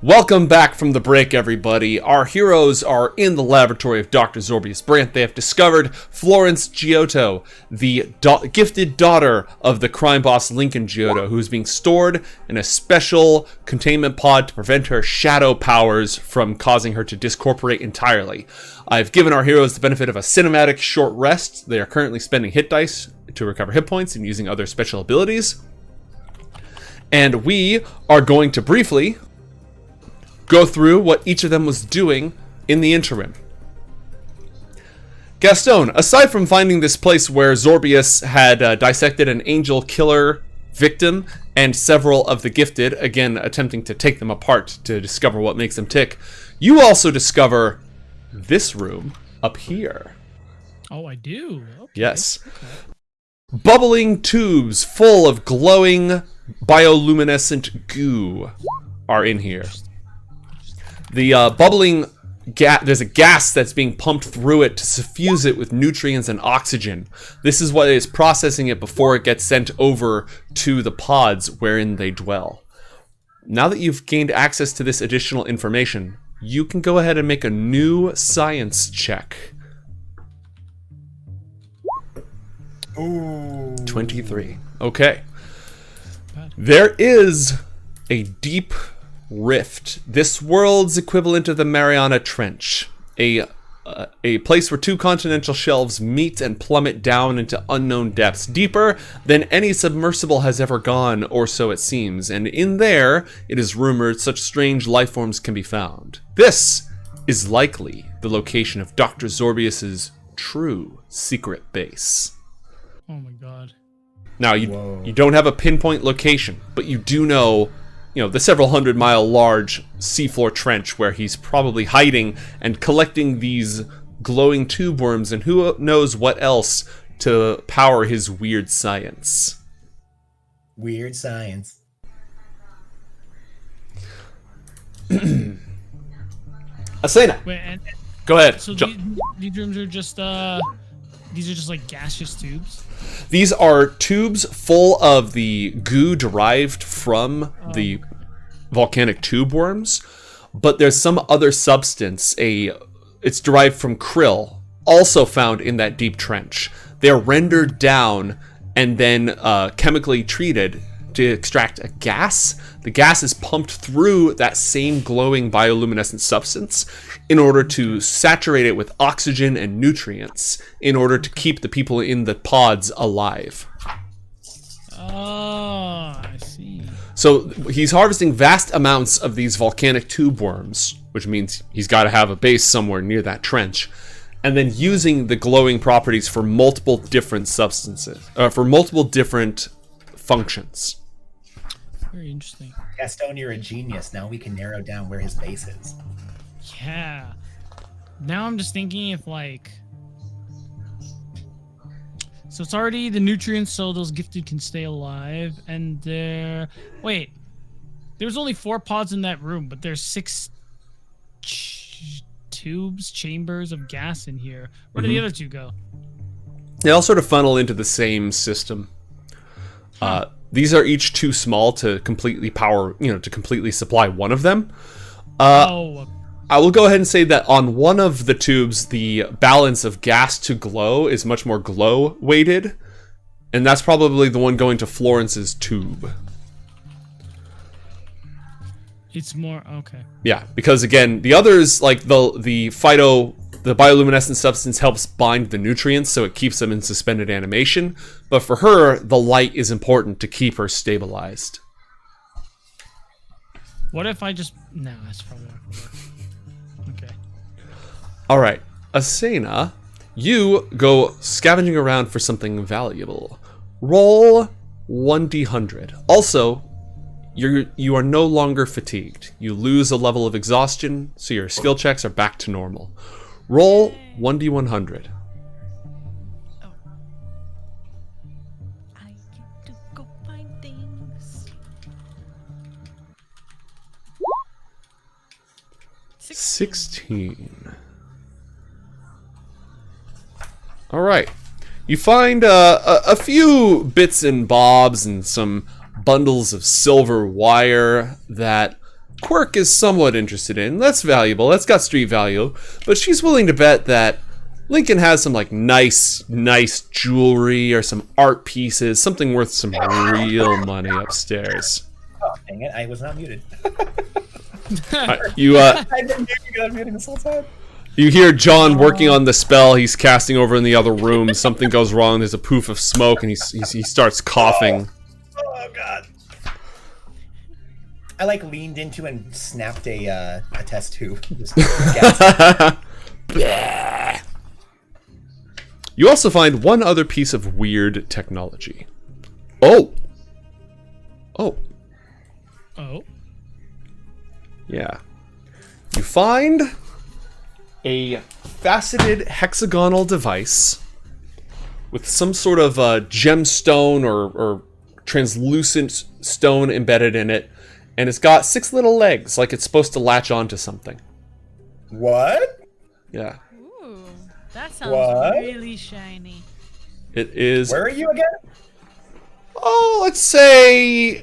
Welcome back from the break, everybody. Our heroes are in the laboratory of Dr. Zorbius Brandt. They have discovered Florence Giotto, the gifted daughter of the crime boss Lincoln Giotto, who is being stored in a special containment pod to prevent her shadow powers from causing her to discorporate entirely. I've given our heroes the benefit of a cinematic short rest. They are currently spending hit dice to recover hit points and using other special abilities. And we are going to briefly go through what each of them was doing in the interim. Gastone, aside from finding this place where Zorbius had dissected an angel killer victim and several of the gifted, again attempting to take them apart to discover what makes them tick, you also discover this room up here. Oh, I do? Okay. Yes. Okay. Bubbling tubes full of glowing bioluminescent goo are in here. The bubbling gas, there's a gas that's being pumped through it to suffuse it with nutrients and oxygen. This is what is processing it before it gets sent over to the pods wherein they dwell. Now that you've gained access to this additional information, you can go ahead and make a new science check. Ooh. 23. Okay. There is a deep rift, this world's equivalent of the Mariana Trench, a place where two continental shelves meet and plummet down into unknown depths, deeper than any submersible has ever gone, or so it seems, and in there, it is rumored such strange life forms can be found. This is likely the location of Dr. Zorbius's true secret base. Oh my god. Now, you don't have a pinpoint location, but you do know the several 100-mile large seafloor trench where he's probably hiding and collecting these glowing tube worms and who knows what else to power his weird science. Weird science. Asena, Wait, go ahead. So these rooms are just like gaseous tubes? These are tubes full of the goo derived from the volcanic tube worms, but there's some other substance, it's derived from krill, also found in that deep trench. They're rendered down and then chemically treated to extract a gas. The gas is pumped through that same glowing bioluminescent substance in order to saturate it with oxygen and nutrients in order to keep the people in the pods alive. Oh, I see. So he's harvesting vast amounts of these volcanic tube worms, which means he's got to have a base somewhere near that trench, and then using the glowing properties for multiple different substances, for multiple different functions. Very interesting. Gastone, you're a genius. Now we can narrow down where his base is. Yeah. Now I'm just thinking if so it's already the nutrients so those gifted can stay alive, and wait. There's only 4 pods in that room, but there's 6 chambers of gas in here. Where did the other 2 go? They all sort of funnel into the same system. These are each too small to completely to completely supply one of them. I will go ahead and say that on one of the tubes, the balance of gas to glow is much more glow weighted, and that's probably the one going to Florence's tube. It's more okay. Yeah, because again, the others, like the bioluminescent substance helps bind the nutrients, so it keeps them in suspended animation. But for her, the light is important to keep her stabilized. What if I just... No, that's probably not gonna work. Okay. Alright, Asena, you go scavenging around for something valuable. Roll 1d100. Also, you are no longer fatigued. You lose a level of exhaustion, so your skill checks are back to normal. Roll 1d100. Oh. I get to go find things. 16. All right. You find a few bits and bobs and some bundles of silver wire that Quirk is somewhat interested in. That's valuable. That's got street value. But she's willing to bet that Lincoln has some like nice jewelry or some art pieces, something worth some real money upstairs. Oh, dang it. I was not muted. I've been muting this whole time. You hear John working on the spell he's casting over in the other room. Something goes wrong. There's a poof of smoke, and he starts coughing. Oh God! I like leaned into and snapped a test tube. Just You also find one other piece of weird technology. Oh. Yeah. You find a faceted hexagonal device with some sort of gemstone or translucent stone embedded in it, and it's got 6 little legs, like it's supposed to latch onto something. What? Yeah. Ooh, that sounds really shiny. It is. Where are you again? Oh, let's say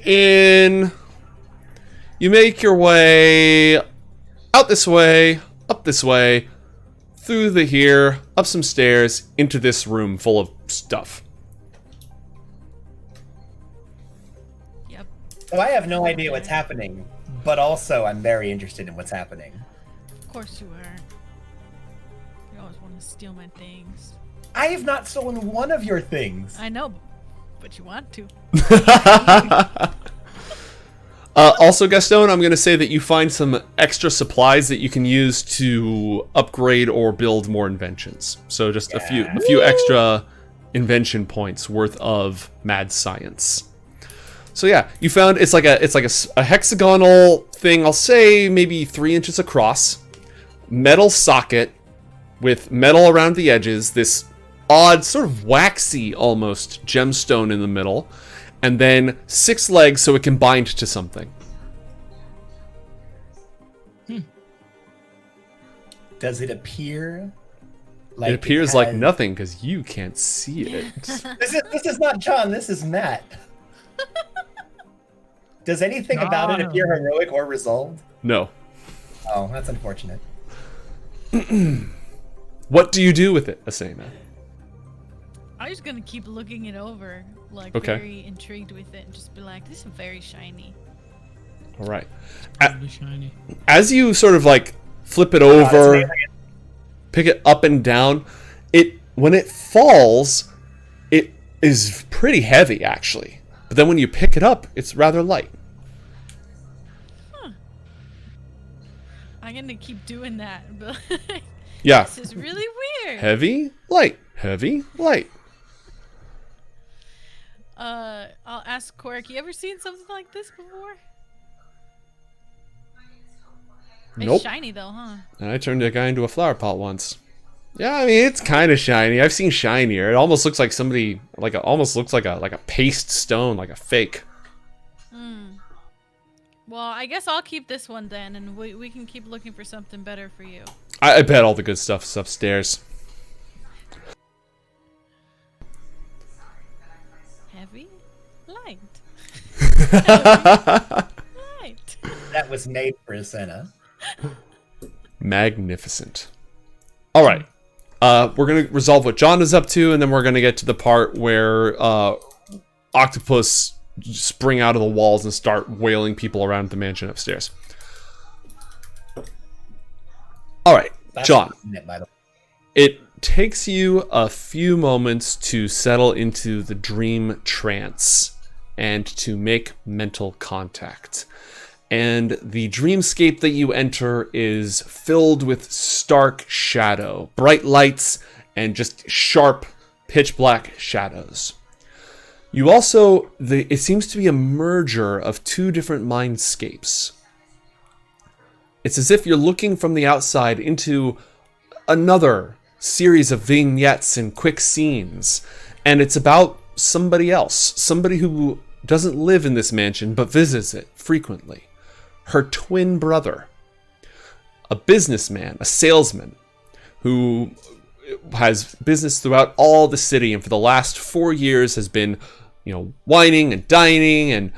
you make your way out this way, up this way, through the here, up some stairs, into this room full of stuff. Yep. So I have no idea what's happening, but also I'm very interested in what's happening. Of course you are. You always want to steal my things. I have not stolen one of your things. I know, but you want to. Also, Gastone, I'm going to say that you find some extra supplies that you can use to upgrade or build more inventions. So just a few extra invention points worth of mad science. So yeah, you found it's like a hexagonal thing. I'll say maybe 3 inches across, metal socket with metal around the edges. This odd sort of waxy almost gemstone in the middle. And then 6 legs so it can bind to something. Does it appear like It appears like nothing because you can't see it. This is not John, this is Matt. Does anything about it appear heroic or resolved? No. Oh, that's unfortunate. What do you do with it, Asena? I'm just gonna keep looking it over, like very intrigued with it, and just be like, "This is very shiny." All right. Totally shiny. As you sort of like flip it over, pick it up and down, when it falls, it is pretty heavy actually. But then when you pick it up, it's rather light. Huh. I'm gonna keep doing that, but Yeah. this is really weird. Heavy, light. Heavy, light. I'll ask Quirk, you ever seen something like this before? Nope. It's shiny though, huh? And I turned a guy into a flower pot once. Yeah, I mean it's kind of shiny. I've seen shinier. It almost looks like somebody almost looks like a paste stone, like a fake. Well, I guess I'll keep this one then, and we can keep looking for something better for you. I bet all the good stuff's upstairs. Heavy, light. Heavy, light. That was made for Asena. Magnificent. All right. We're going to resolve what John is up to, and then we're going to get to the part where octopus spring out of the walls and start wailing people around the mansion upstairs. All right, John. It takes you a few moments to settle into the dream trance and to make mental contact. And the dreamscape that you enter is filled with stark shadow, bright lights, and just sharp, pitch black shadows. You also, it seems to be a merger of 2 different mindscapes. It's as if you're looking from the outside into another series of vignettes and quick scenes, and it's about somebody else, somebody who doesn't live in this mansion but visits it frequently. Her twin brother, a businessman, a salesman, who has business throughout all the city, and for the last 4 years has been, whining and dining and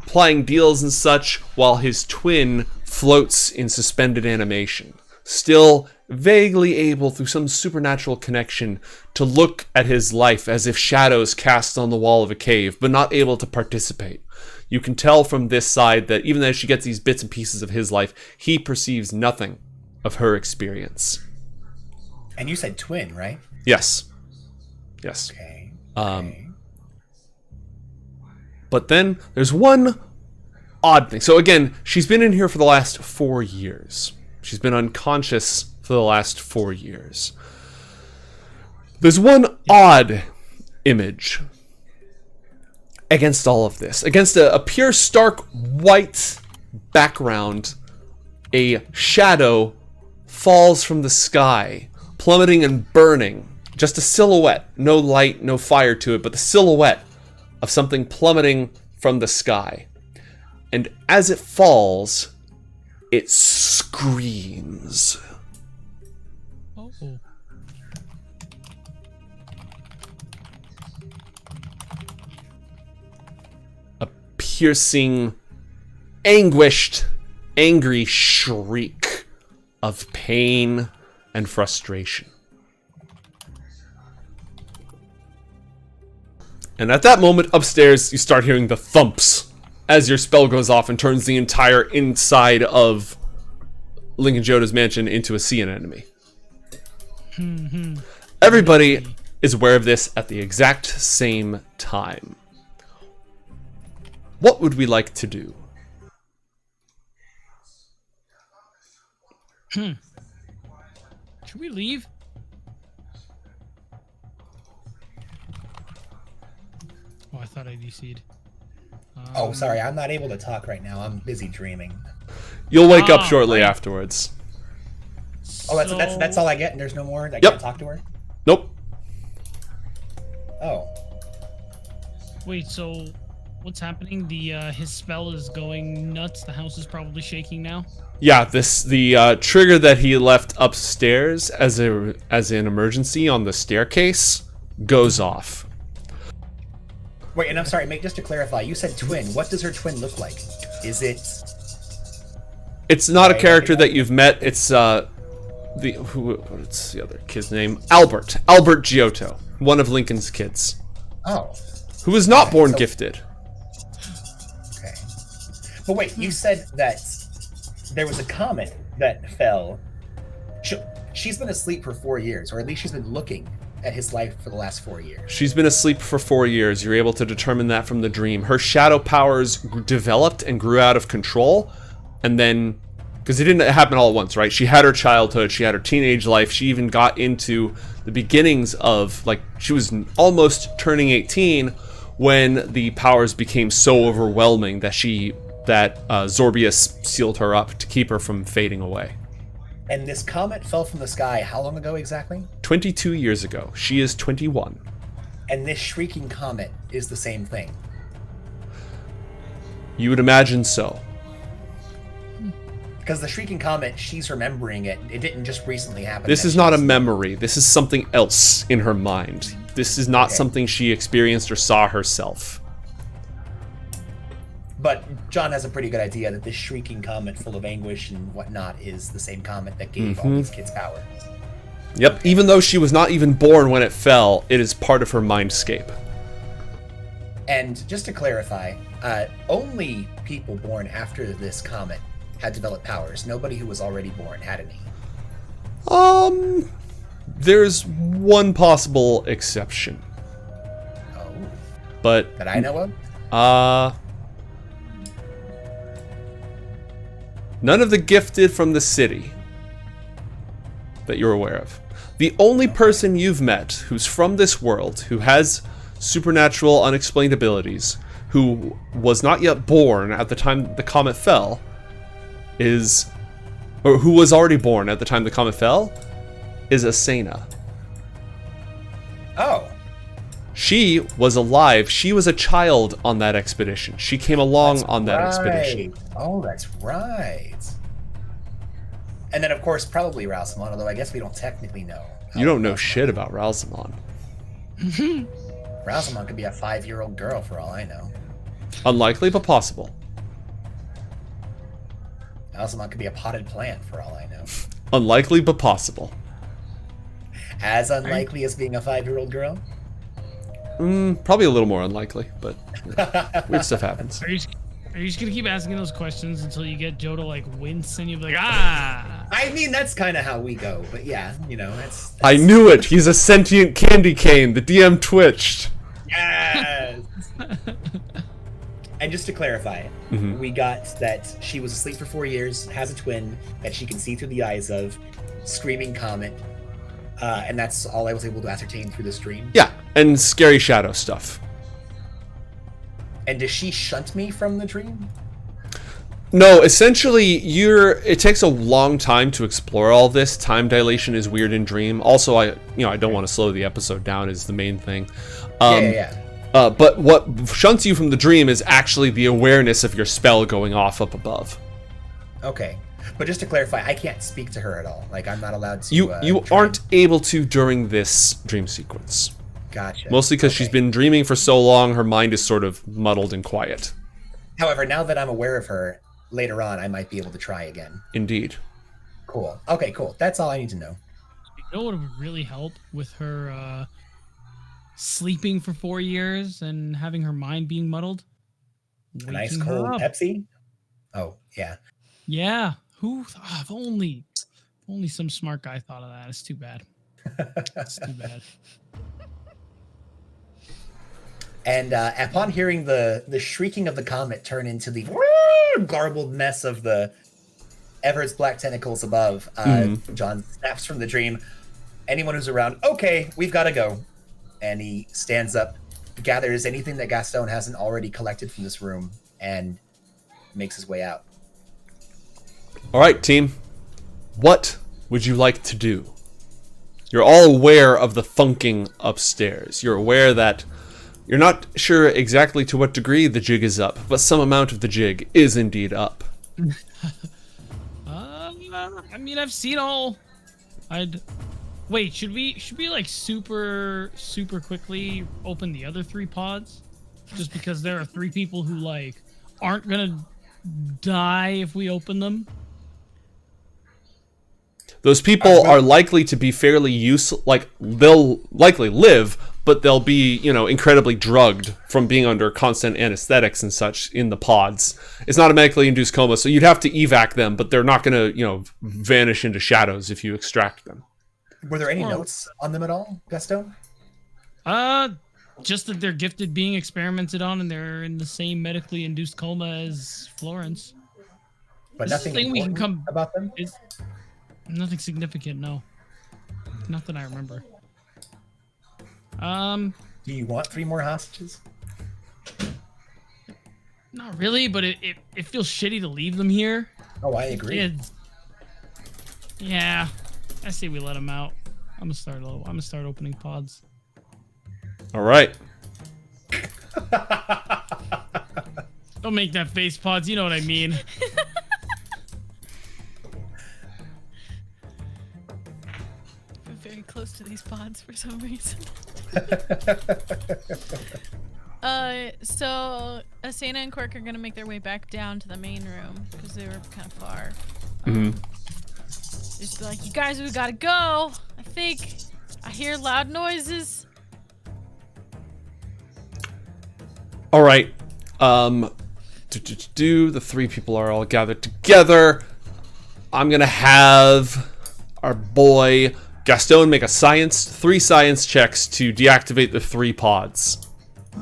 plying deals and such, while his twin floats in suspended animation, still vaguely able, through some supernatural connection, to look at his life as if shadows cast on the wall of a cave, but not able to participate. You can tell from this side that even as she gets these bits and pieces of his life, he perceives nothing of her experience. And you said twin, right? Yes. Yes. Okay. But then there's one odd thing. So again, she's been in here for the last 4 years. She's been unconscious for the last 4 years. There's one odd image against all of this. Against a pure stark white background, a shadow falls from the sky, plummeting and burning. Just a silhouette. No light, no fire to it, but the silhouette of something plummeting from the sky. And as it falls, it screams. Oh. A piercing, anguished, angry shriek of pain and frustration. And at that moment, upstairs, you start hearing the thumps as your spell goes off and turns the entire inside of Lincoln Giotto's mansion into a sea anemone. Everybody is aware of this at the exact same time. What would we like to do? Should we leave? Oh, I thought I DC'd. Oh, sorry, I'm not able to talk right now. I'm busy dreaming. You'll wake up shortly afterwards. Oh, that's all I get, and there's no more? I Yep. can't talk to her? Nope. Oh. Wait, so what's happening? His spell is going nuts. The house is probably shaking now. Yeah, the trigger that he left upstairs as an emergency on the staircase goes off. Wait, and I'm sorry, mate, just to clarify, you said twin. What does her twin look like? Is it... It's not a character that you've met. It's what's the other kid's name? Albert Giotto, one of Lincoln's kids. Oh. Who was not born gifted. Okay. But wait, you said that there was a comet that fell. She's been asleep for 4 years, or at least she's been looking at his life for the last 4 years. She's been asleep for 4 years. You're able to determine that from the dream. Her shadow powers developed and grew out of control, and then, because it didn't happen all at once, right? She had her childhood, she had her teenage life, she even got into the beginnings of, like, she was almost turning 18 when the powers became so overwhelming that Zorbius sealed her up to keep her from fading away. And this comet fell from the sky how long ago exactly? 22 years ago. She is 21. And this shrieking comet is the same thing? You would imagine so. Because the shrieking comet, she's remembering it. It didn't just recently happen. This is not a memory. This is something else in her mind. This is not something she experienced or saw herself. But John has a pretty good idea that this shrieking comet full of anguish and whatnot is the same comet that gave all these kids power. Yep, even though she was not even born when it fell, it is part of her mindscape. And just to clarify, only people born after this comet had developed powers. Nobody who was already born had any. There's one possible exception. Oh. But That I know of? None of the gifted from the city that you're aware of. The only person you've met who's from this world, who has supernatural unexplained abilities, who was not yet born at the time the comet fell, who was already born at the time the comet fell, is Asena. Oh. She was alive. She was a child on that expedition. She came along on that expedition. Oh, that's right. And then, of course, probably Ralsamon, although I guess we don't technically know. You don't know shit about Ralsamon. Ralsamon could be a 5-year-old girl for all I know. Unlikely, but possible. Alzamon could be a potted plant for all I know. Unlikely, but possible. As unlikely as being a 5-year-old girl? Probably a little more unlikely, but weird stuff happens. Are you just gonna keep asking those questions until you get Joe to like wince and you'll be like, ah? I mean, that's kind of how we go, but yeah, you know, that's... I knew it! He's a sentient candy cane! The DM twitched! Yes! And just to clarify, we got that she was asleep for 4 years, has a twin that she can see through the eyes of, screaming comet, and that's all I was able to ascertain through the stream. Yeah, and scary shadow stuff. And does she shunt me from the dream? No, essentially, it takes a long time to explore all this. Time dilation is weird in Dream. Also, I don't want to slow the episode down is the main thing. But what shunts you from the dream is actually the awareness of your spell going off up above. Okay. But just to clarify, I can't speak to her at all. Like, I'm not allowed to... You aren't able to during this dream sequence. Gotcha. Mostly because she's been dreaming for so long, her mind is sort of muddled and quiet. However, now that I'm aware of her, later on, I might be able to try again. Indeed. Cool. Okay, cool. That's all I need to know. You know what would really help with her sleeping for 4 years and having her mind being muddled? A nice cold Pepsi? Oh, yeah. Yeah. If only some smart guy thought of that. It's too bad. It's too bad. And upon hearing the shrieking of the comet turn into the garbled mess of the Everett's black tentacles above, John snaps from the dream. Anyone who's around, okay, we've got to go. And he stands up, gathers anything that Gastone hasn't already collected from this room, and makes his way out. All right, team. What would you like to do? You're all aware of the funking upstairs. You're aware that you're not sure exactly to what degree the jig is up, but some amount of the jig is indeed up. I mean, I've seen all. Wait, should we like super quickly open the other 3 pods? Just because there are 3 people who like aren't gonna die if we open them. Those people are likely to be fairly useless. Like, they'll likely live, but they'll be, incredibly drugged from being under constant anesthetics and such in the pods. It's not a medically induced coma, so you'd have to evac them, but they're not going to, vanish into shadows if you extract them. Were there any notes on them at all, Gastone? Just that they're gifted being experimented on and they're in the same medically induced coma as Florence. But nothing important about them? Nothing significant, no. Nothing I remember. Do you want 3 more hostages? Not really, but it feels shitty to leave them here. Oh, I agree. Yeah, I say we let them out. I'm gonna start opening pods. All right. Don't make that face, pods. You know what I mean. I'm very close to these pods for some reason. So Asena and Cork are gonna make their way back down to the main room because they were kind of far. Just be like, you guys, we gotta go. I think I hear loud noises. All right. The 3 people are all gathered together. I'm gonna have our boy Gastone make 3 science checks to deactivate the 3 pods.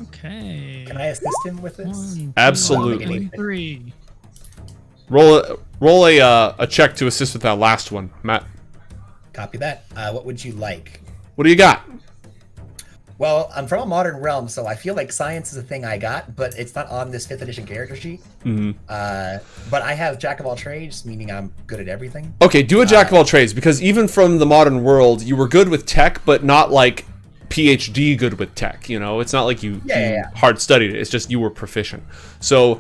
Okay. Can I assist him with this? 1, 2, Absolutely. 3. Roll a check to assist with that last one, Matt. Copy that. What would you like? What do you got? Well, I'm from a modern realm, so I feel like science is a thing I got, but it's not on this 5th edition character sheet. But I have Jack of all trades, meaning I'm good at everything. Okay, do a Jack of all trades, because even from the modern world, you were good with tech, but not like PhD good with tech. It's not like you hard studied it. It's just you were proficient. So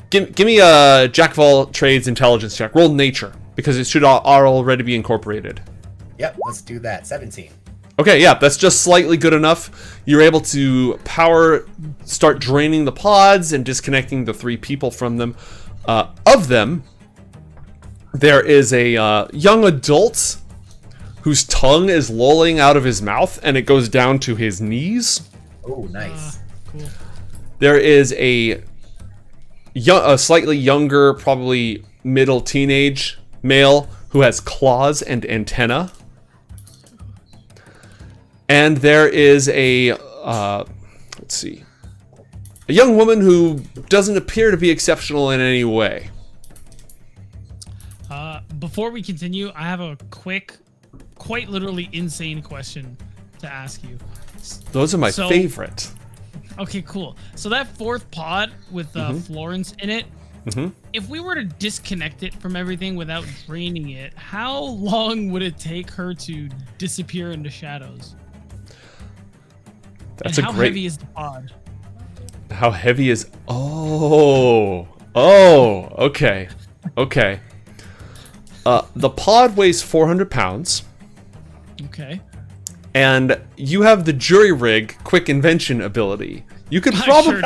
Give me a Jack of all trades intelligence check. Roll nature, because it should already be incorporated. Yep, let's do that. 17. Okay, yeah, that's just slightly good enough. You're able to start draining the pods and disconnecting the 3 people from them. Of them, There is a young adult whose tongue is lolling out of his mouth, and it goes down to his knees. Oh, nice. Cool. There is a slightly younger, probably middle teenage male who has claws and antenna. And there is a, let's see, a young woman who doesn't appear to be exceptional in any way. Before we continue, I have a quick, quite literally insane question to ask you. Those are my favorite. Okay, cool. So that fourth pod with Florence in it, if we were to disconnect it from everything without draining it, how long would it take her to disappear into shadows? That's and a how great... heavy is the pod? How heavy is... Oh, okay. Okay. The pod weighs 400 pounds. Okay. And you have the jury rig quick invention ability. You could probably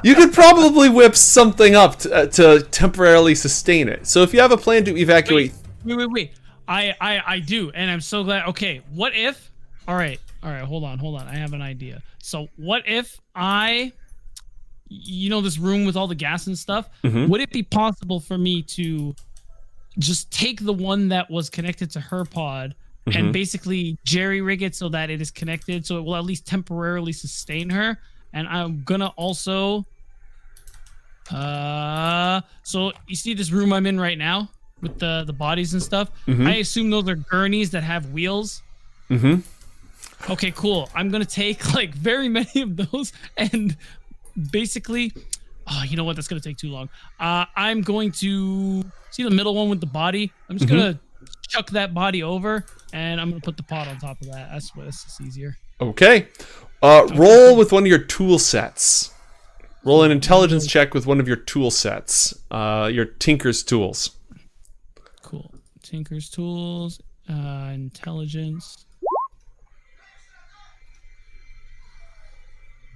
you could probably whip something up to temporarily sustain it. So if you have a plan to evacuate, wait. I do, and I'm so glad. Okay, what if? All right. Hold on. I have an idea. So what if this room with all the gas and stuff? Would it be possible for me to just take the one that was connected to her pod and basically jerry rig it so that it is connected, so it will at least temporarily sustain her? And I'm gonna also, so you see this room I'm in right now with the bodies and stuff. I assume those are gurneys that have wheels. Okay, cool. I'm gonna take like very many of those and basically, you know what? That's gonna take too long. I'm going to see the middle one with the body. I'm just gonna chuck that body over, and I'm gonna put the pot on top of that. That's just easier. Okay. Roll with one of your tool sets. Roll an intelligence check with one of your tool sets. Your Tinker's tools. Cool. Tinker's tools. Intelligence.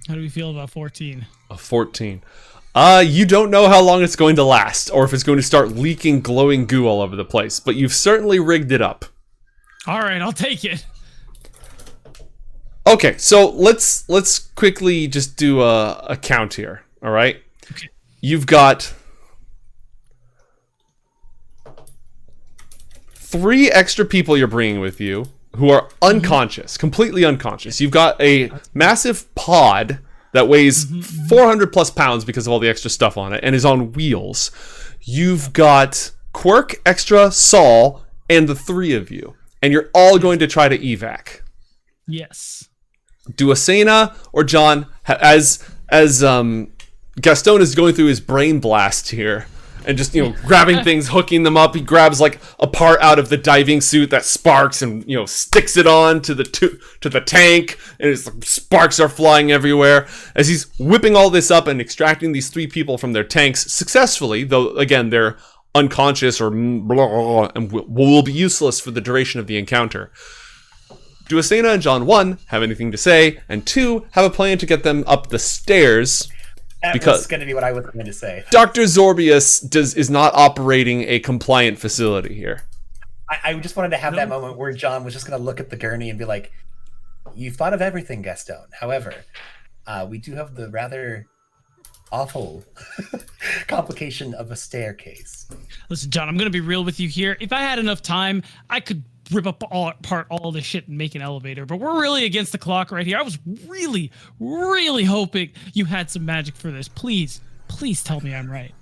How do we feel about 14? A 14. You don't know how long it's going to last, or if it's going to start leaking glowing goo all over the place, but you've certainly rigged it up. All right, I'll take it. Okay, so let's quickly just do a count here. All right, okay. You've got 3 extra people you're bringing with you who are unconscious, completely unconscious. You've got a massive pod that weighs 400 plus pounds because of all the extra stuff on it and is on wheels. You've got Quirk, Extra, Saul, and the 3 of you, and you're all going to try to evac. Yes. Do Asena or John, as Gastone is going through his brain blast here and just grabbing things, hooking them up. He grabs like a part out of the diving suit that sparks and sticks it on to the tank, and it's like sparks are flying everywhere as he's whipping all this up and extracting these 3 people from their tanks successfully. Though again, they're unconscious or blah, and will be useless for the duration of the encounter. Do Asena and John 1 have anything to say, and 2 have a plan to get them up the stairs? That's going to be what I was going to say. Dr. Zorbius is not operating a compliant facility here. I just wanted to have that moment where John was just going to look at the gurney and be like, "You've thought of everything, Gastone. However, we do have the rather awful complication of a staircase." Listen, John, I'm going to be real with you here. If I had enough time, I could rip apart all this shit and make an elevator, but we're really against the clock right here. I was really, really hoping you had some magic for this. Please tell me I'm right.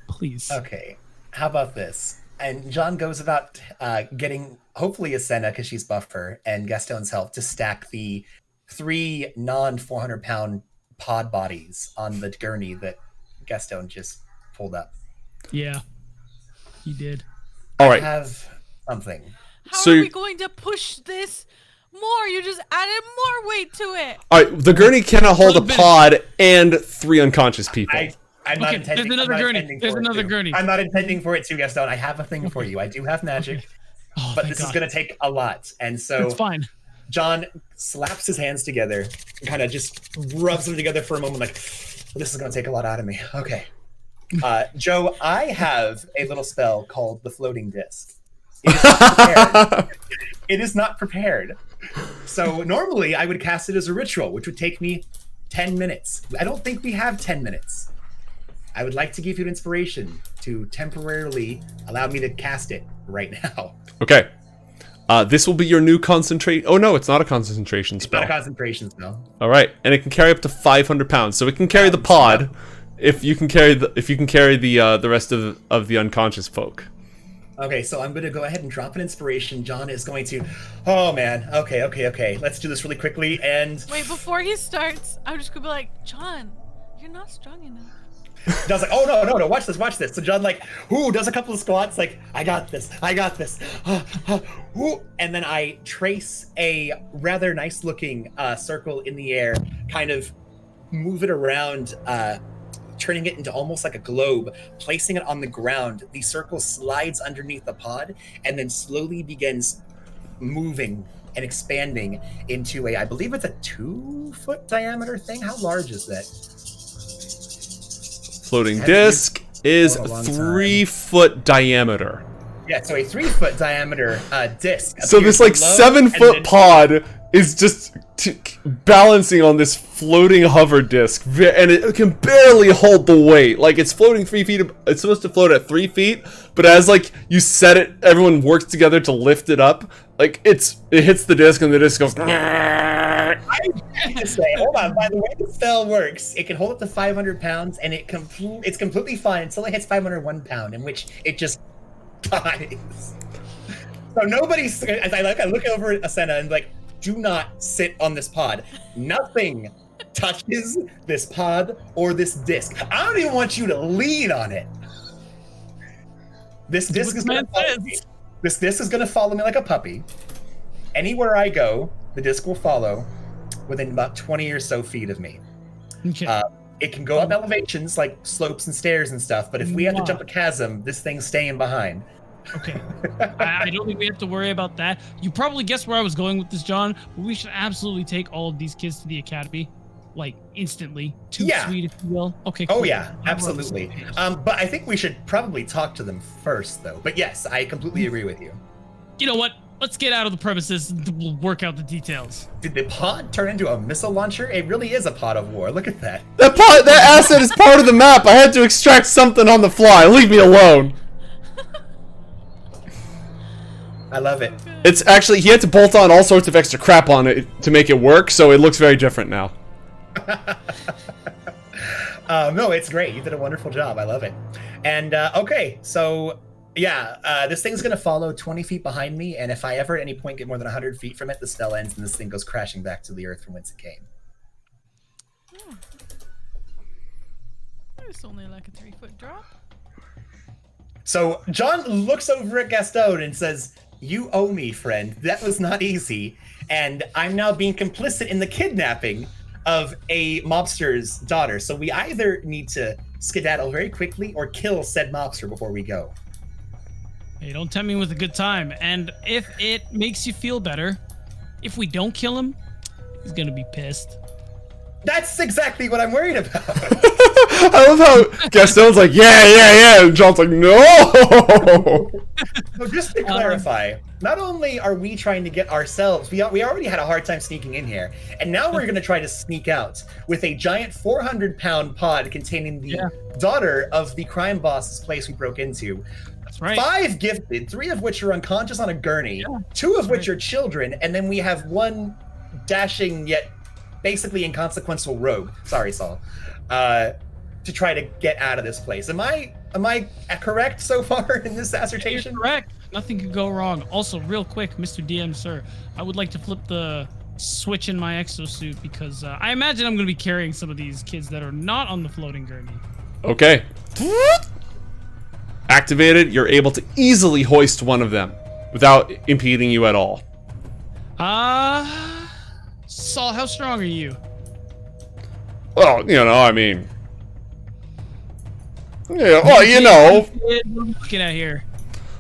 Please. Okay, how about this? And John goes about getting, hopefully, Asena, because she's buffer, and Gastone's help to stack the 3 non-400-pound pod bodies on the gurney that Gastone just pulled up. Yeah, he did. All right. I have something. How are we going to push this more? You just added more weight to it. All right, the gurney cannot hold a pod and 3 unconscious people. I'm not intending. There's another gurney. There's another gurney. I'm not intending for it to, Gastone. I have a thing for you. I do have magic, but this is going to take a lot, and so it's fine. John slaps his hands together, and kind of just rubs them together for a moment, like, this is going to take a lot out of me. Okay, Joe, I have a little spell called the floating disc. It is not prepared. It is not prepared. So normally I would cast it as a ritual, which would take me 10 minutes. I don't think we have 10 minutes. I would like to give you an inspiration to temporarily allow me to cast it right now. Okay. This will be your new concentrate. Oh no, it's not a concentration spell. It's not a concentration spell. All right, and it can carry up to 500 pounds, so it can carry the pod. If you can carry the rest of the unconscious folk. Okay, so I'm going to go ahead and drop an inspiration. John is going to. Oh man. Okay. Let's do this really quickly. And wait, before he starts, I'm just gonna be like, John, you're not strong enough. John's like, oh no, watch this. So John like, does a couple of squats, like, I got this. And then I trace a rather nice looking circle in the air, kind of move it around, turning it into almost like a globe, placing it on the ground. The circle slides underneath the pod and then slowly begins moving and expanding into I believe it's a 2-foot diameter thing. How large is that? Floating disc is 3-foot diameter. Yeah, so a 3-foot diameter disc. So this like 7-foot pod is just balancing on this floating hover disc, and it can barely hold the weight. Like it's floating 3 feet. It's supposed to float at 3 feet, but as like you set it, everyone works together to lift it up. Like it hits the disc, and the disc goes. I have to say, hold on. By the way the spell works, it can hold up to 500 pounds, and it's completely fine until it hits 501 pound, in which it just dies. So nobody's. As I look over at Asena and like, do not sit on this pod. Nothing touches this pod or this disc. I don't even want you to lean on it. This disc is going to follow me. This disc is going to follow me like a puppy. Anywhere I go, the disc will follow within about 20 or so feet of me. Okay. It can go up elevations like slopes and stairs and stuff, but if we have to jump a chasm, this thing's staying behind. Okay. I don't think we have to worry about that. You probably guessed where I was going with this, John, but we should absolutely take all of these kids to the academy, like, instantly. Too sweet, if you will. Okay, cool. Oh, yeah, absolutely. But I think we should probably talk to them first, though. But yes, I completely agree with you. You know what? Let's get out of the premises and we'll work out the details. Did the pod turn into a missile launcher? It really is a pod of war. Look at that. That asset is part of the map. I had to extract something on the fly. Leave me alone. I love it. It's actually, he had to bolt on all sorts of extra crap on it to make it work, so it looks very different now. No, it's great. You did a wonderful job. I love it. And, okay, so, yeah, this thing's going to follow 20 feet behind me, and if I ever at any point get more than 100 feet from it, the spell ends and this thing goes crashing back to the earth from whence it came. Oh. It's only like a 3-foot drop. So John looks over at Gastone and says, "You owe me, friend. That was not easy. And I'm now being complicit in the kidnapping of a mobster's daughter. So we either need to skedaddle very quickly or kill said mobster before we go." Hey, don't tempt me with a good time. And if it makes you feel better, if we don't kill him, he's gonna be pissed. That's exactly what I'm worried about. I love how Gastone's like, yeah, and John's like, no. So just to clarify, not only are we trying to get ourselves, we already had a hard time sneaking in here, and now we're going to try to sneak out with a giant 400-pound pod containing the daughter of the crime boss's place we broke into. That's right. 5 gifted, 3 of which are unconscious on a gurney, 2 of which are children, and then we have 1 dashing yet basically inconsequential rogue. Sorry, Saul. To try to get out of this place. Am I correct so far in this assertion? You're correct. Nothing could go wrong. Also, real quick, Mr. DM, sir, I would like to flip the switch in my exosuit because I imagine I'm going to be carrying some of these kids that are not on the floating gurney. Okay. Activated. You're able to easily hoist one of them without impeding you at all. Saul, how strong are you? Well, I mean... Yeah, well, What are we looking at here?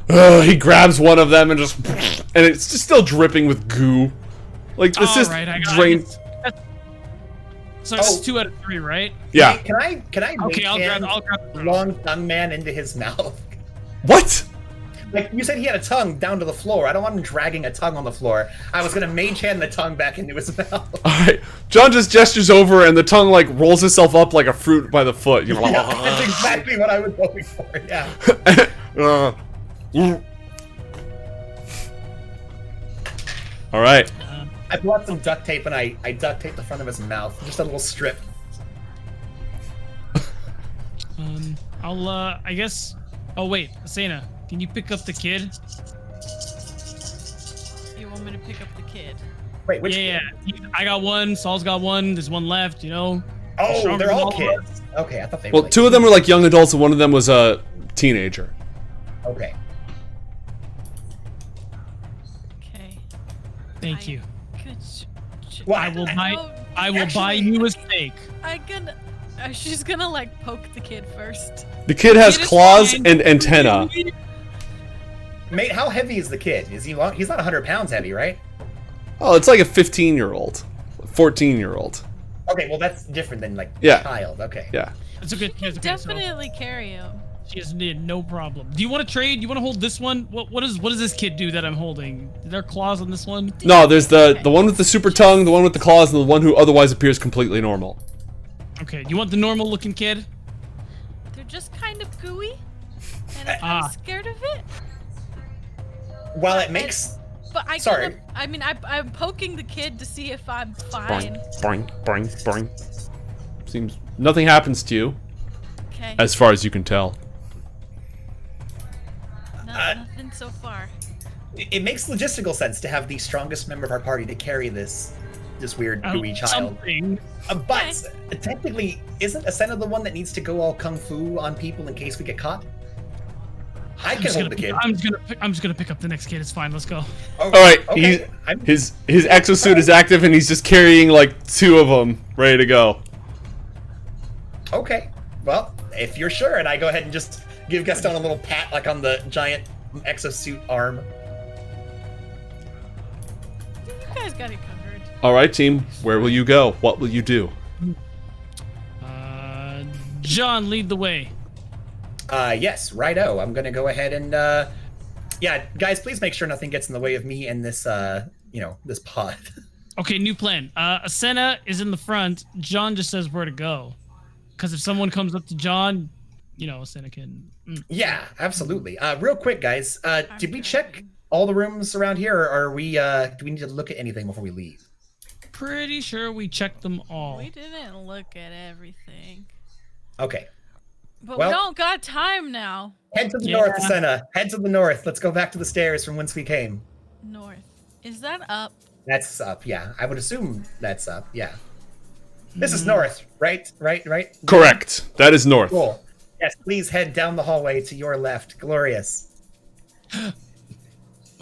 He grabs one of them and just... And it's just still dripping with goo. Like, this is Right, I got drained... it. So it's 2 out of 3, right? Yeah. Can I Okay, I'll grab long tongue man into his mouth? What? Like, you said he had a tongue down to the floor. I don't want him dragging a tongue on the floor. I was gonna mage hand the tongue back into his mouth. Alright. John just gestures over and the tongue like rolls itself up like a fruit by the foot. You know, Yeah, that's exactly what I was hoping for, yeah. Alright. I brought some duct tape and I duct taped the front of his mouth. Just a little strip. I guess... Oh, wait, Asena, can you pick up the kid? You want me to pick up the kid? Wait, which Yeah, kid? yeah. I got one, Saul's got one, there's one left, you know? Oh, Stronger they're all than of us. kids. Okay, I thought they were Well, like 2 of them were like young adults and 1 of them was a teenager. Okay. Okay. Thank you. Well, I will know- buy you a steak. She's gonna like poke the kid first. The kid has Kid is claws fine. and antenna. Mate, how heavy is the kid? Is he long? He's not 100 pounds heavy, right? Oh, it's like a 15-year-old. 14-year-old. Okay, well that's different than like Yeah. child. Okay. Yeah. It's a good kid. Definitely carry him. She has no problem. Do you want to trade? You want to hold this one? What does this kid do that I'm holding? Are there claws on this one? No, there's the one with the super tongue, the one with the claws, and the one who otherwise appears completely normal. Okay, you want the normal looking kid? They're just kind of gooey, and I'm Ah. scared of it. Well, it makes. But Sorry. I'm poking the kid to see if I'm fine. Boing, boing, boing, boing. Seems nothing happens to you, Okay. as far as you can tell. Nothing so far. It makes logistical sense to have the strongest member of our party to carry this weird gooey child. Something. But technically, isn't Asena the one that needs to go all kung fu on people in case we get caught? I can hold the kid. I'm just gonna pick up the next kid. It's fine. Let's go. Oh, All right, okay. his exosuit is active and he's just carrying like 2 of them, ready to go. Okay. Well, if you're sure, and I go ahead and just give Gastone a little pat, like on the giant exosuit arm. You guys got it covered. All right, team, where will you go? What will you do? John, lead the way. Yes, righto. I'm gonna go ahead and, yeah, guys, please make sure nothing gets in the way of me and this, this pod. Okay, new plan. Asena is in the front. John just says where to go. Because if someone comes up to John, Asena can. Yeah, absolutely. Real quick, guys, did we check all the rooms around here, or are we, do we need to look at anything before we leave? Pretty sure we checked them all. We didn't look at everything. Okay. But Well- we don't got time now. Head to the Yeah. north, Asena. Head to the north. Let's go back to the stairs from whence we came. North. Is that up? That's up, yeah. I would assume that's up, yeah. This is north, right? Right? Correct. That is north. Cool. Yes, please head down the hallway to your left. Glorious.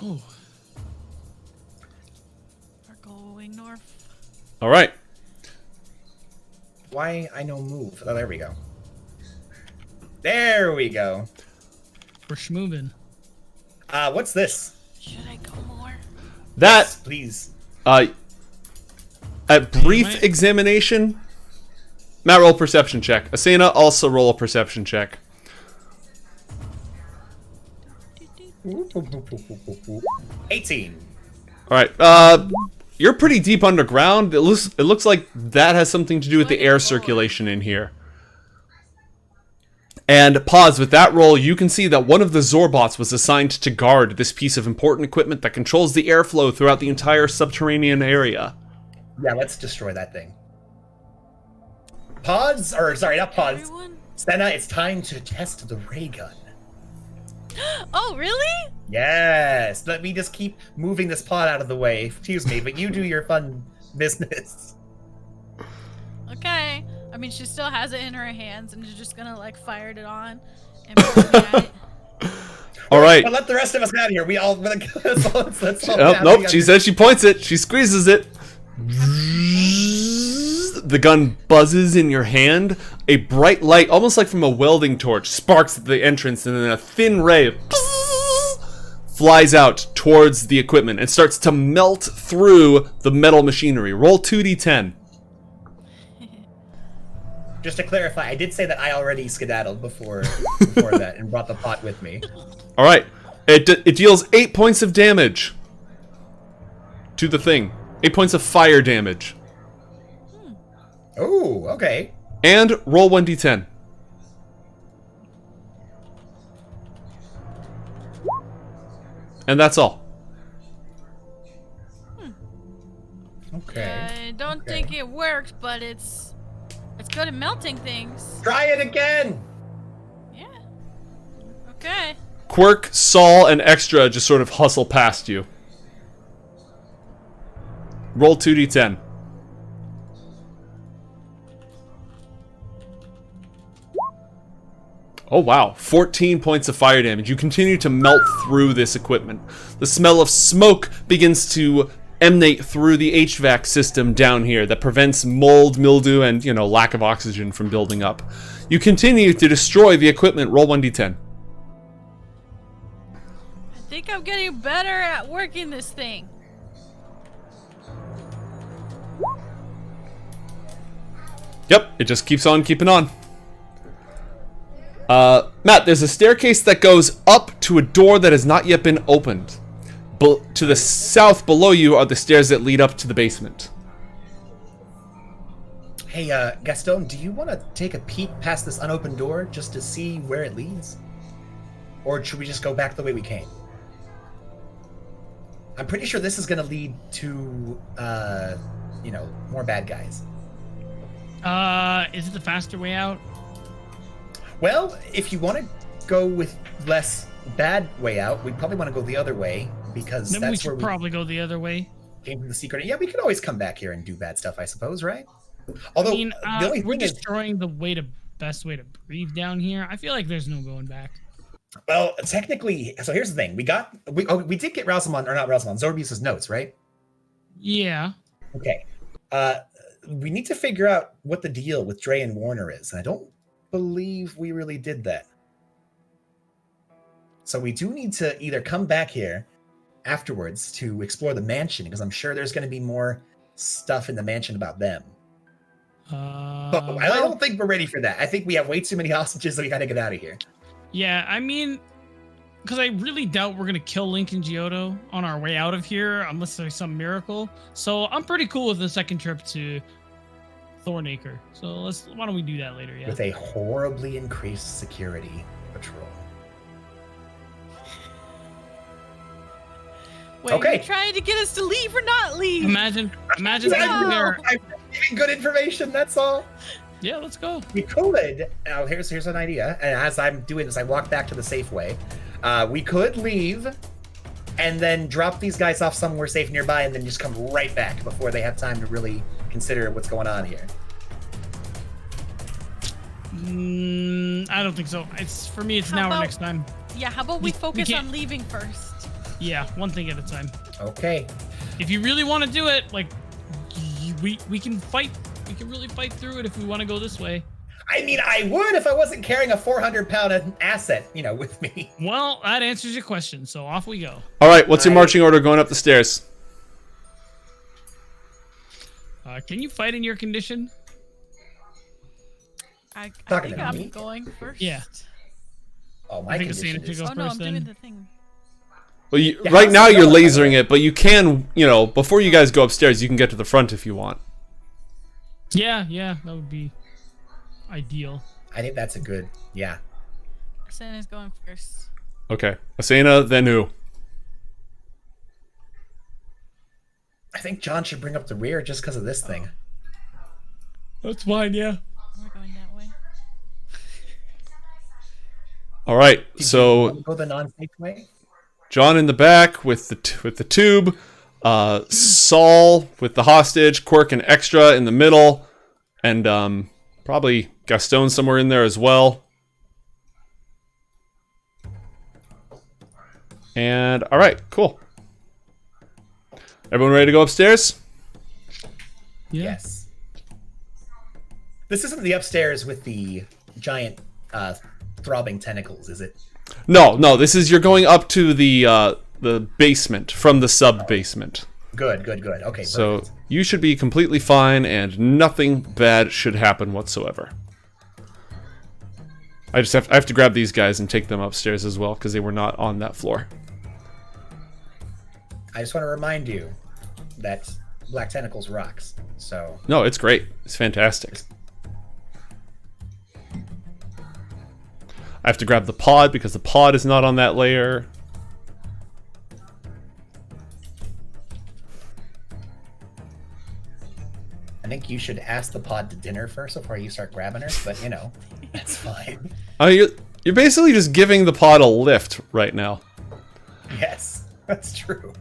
Oh. We're going north. All right. Why I no move? Oh, there we go. There we go. We're schmoving. What's this? Should I go more? That Yes, please. at brief might- examination, Matt, roll a perception check. Asena, also roll a perception check. 18. All right. You're pretty deep underground. It looks like that has something to do with the air circulation in here. And pause, with that roll, you can see that one of the Zorbots was assigned to guard this piece of important equipment that controls the airflow throughout the entire subterranean area. Yeah, let's destroy that thing. Pods? Or, sorry, not pods. Everyone? Senna, it's time to test the ray gun. Oh, really? Yes! Let me just keep moving this pod out of the way. Excuse me, but you do your fun business. Okay. I mean, she still has it in her hands and is just gonna, like, fire it on and point me at it. All right. But let the rest of us out of here. We all... That's all Oh, nope, she says she points it. She squeezes it. The gun buzzes in your hand. A bright light, almost like from a welding torch, sparks at the entrance, and then a thin ray flies out towards the equipment and starts to melt through the metal machinery. Roll 2d10. Just to clarify, I did say that I already skedaddled before that and brought the pot with me. All right. It deals 8 points of damage to the thing. 8 points of fire damage. Oh, okay. And roll 1d10. And that's all. Okay. I don't think it works, but it's good at melting things. Try it again. Yeah. Okay. Quirk, Saul, and Extra just sort of hustle past you. Roll 2d10. Oh wow, 14 points of fire damage. You continue to melt through this equipment. The smell of smoke begins to emanate through the HVAC system down here that prevents mold, mildew, and, lack of oxygen from building up. You continue to destroy the equipment. Roll 1d10. I think I'm getting better at working this thing. Yep, it just keeps on keeping on. Matt, there's a staircase that goes up to a door that has not yet been opened. To the south below you are the stairs that lead up to the basement. Hey, Gastone, do you want to take a peek past this unopened door just to see where it leads? Or should we just go back the way we came? I'm pretty sure this is going to lead to, more bad guys. Is it the faster way out? Well, if you want to go with less bad way out, we'd probably want to go the other way, because Then we that's where should we probably go the other way. came from the secret. Yeah, we could always come back here and do bad stuff, I suppose, right? Although, the only we're thing is, destroying the best way to breathe down here. I feel like there's no going back. well, technically, so here's the thing. We did get Zorbius' notes, right? Yeah. Okay. We need to figure out what the deal with Dre and Warner is, and I don't believe we really did that. So we do need to either come back here afterwards to explore the mansion, because I'm sure there's going to be more stuff in the mansion about them. But I don't think we're ready for that. I think we have way too many hostages, so we got to get out of here. Yeah, I mean, because I really doubt we're going to kill Lincoln Giotto on our way out of here unless there's some miracle. So I'm pretty cool with the second trip to Thornacre. So why don't we do that later? Yeah. With a horribly increased security patrol. Wait, Okay. you're trying to get us to leave or not leave? Imagine No. leaving there. I'm giving good information, that's all. Yeah, let's go. We could. Now, here's an idea. And as I'm doing this, I walk back to the safe way. We could leave and then drop these guys off somewhere safe nearby, and then just come right back before they have time to really consider what's going on here. I don't think so. For me, it's now or next time. Yeah, how about we focus can't- on leaving first? Yeah, one thing at a time. Okay. If you really want to do it, we can fight. We can really fight through it if we want to go this way. I mean, I would if I wasn't carrying a 400-pound asset, with me. Well, that answers your question. So off we go. All right, what's your marching order going up the stairs? Can you fight in your condition? I Talking think to I'm me? going first. Yeah. Oh, my I think condition Asena should is... go Oh no, I'm first doing then. the thing. Well, Yeah, right how's now it you're going? lasering it, but you can, before you guys go upstairs, you can get to the front if you want. Yeah, that would be ideal. I think that's a good... Yeah. Asena's going first. Okay. Asena, then who? I think John should bring up the rear just because of this thing. That's fine, yeah. We're going that way. All right, Did so... you want to go the non-safe way? John in the back with the tube, Saul with the hostage, Quirk and Extra in the middle, and probably Gastone somewhere in there as well. And all right, cool. Everyone ready to go upstairs? Yeah. Yes. This isn't the upstairs with the giant throbbing tentacles, is it? No, this is you're going up to the basement from the sub basement. Good. Okay, So perfect. you should be completely fine, and nothing bad should happen whatsoever. I have to grab these guys and take them upstairs as well because they were not on that floor. I just want to remind you that Black Tentacles rocks. So no, it's great. It's fantastic. I have to grab the pod because the pod is not on that layer. I think you should ask the pod to dinner first before you start grabbing her, but you know, that's fine. You're basically just giving the pod a lift right now. Yes, that's true.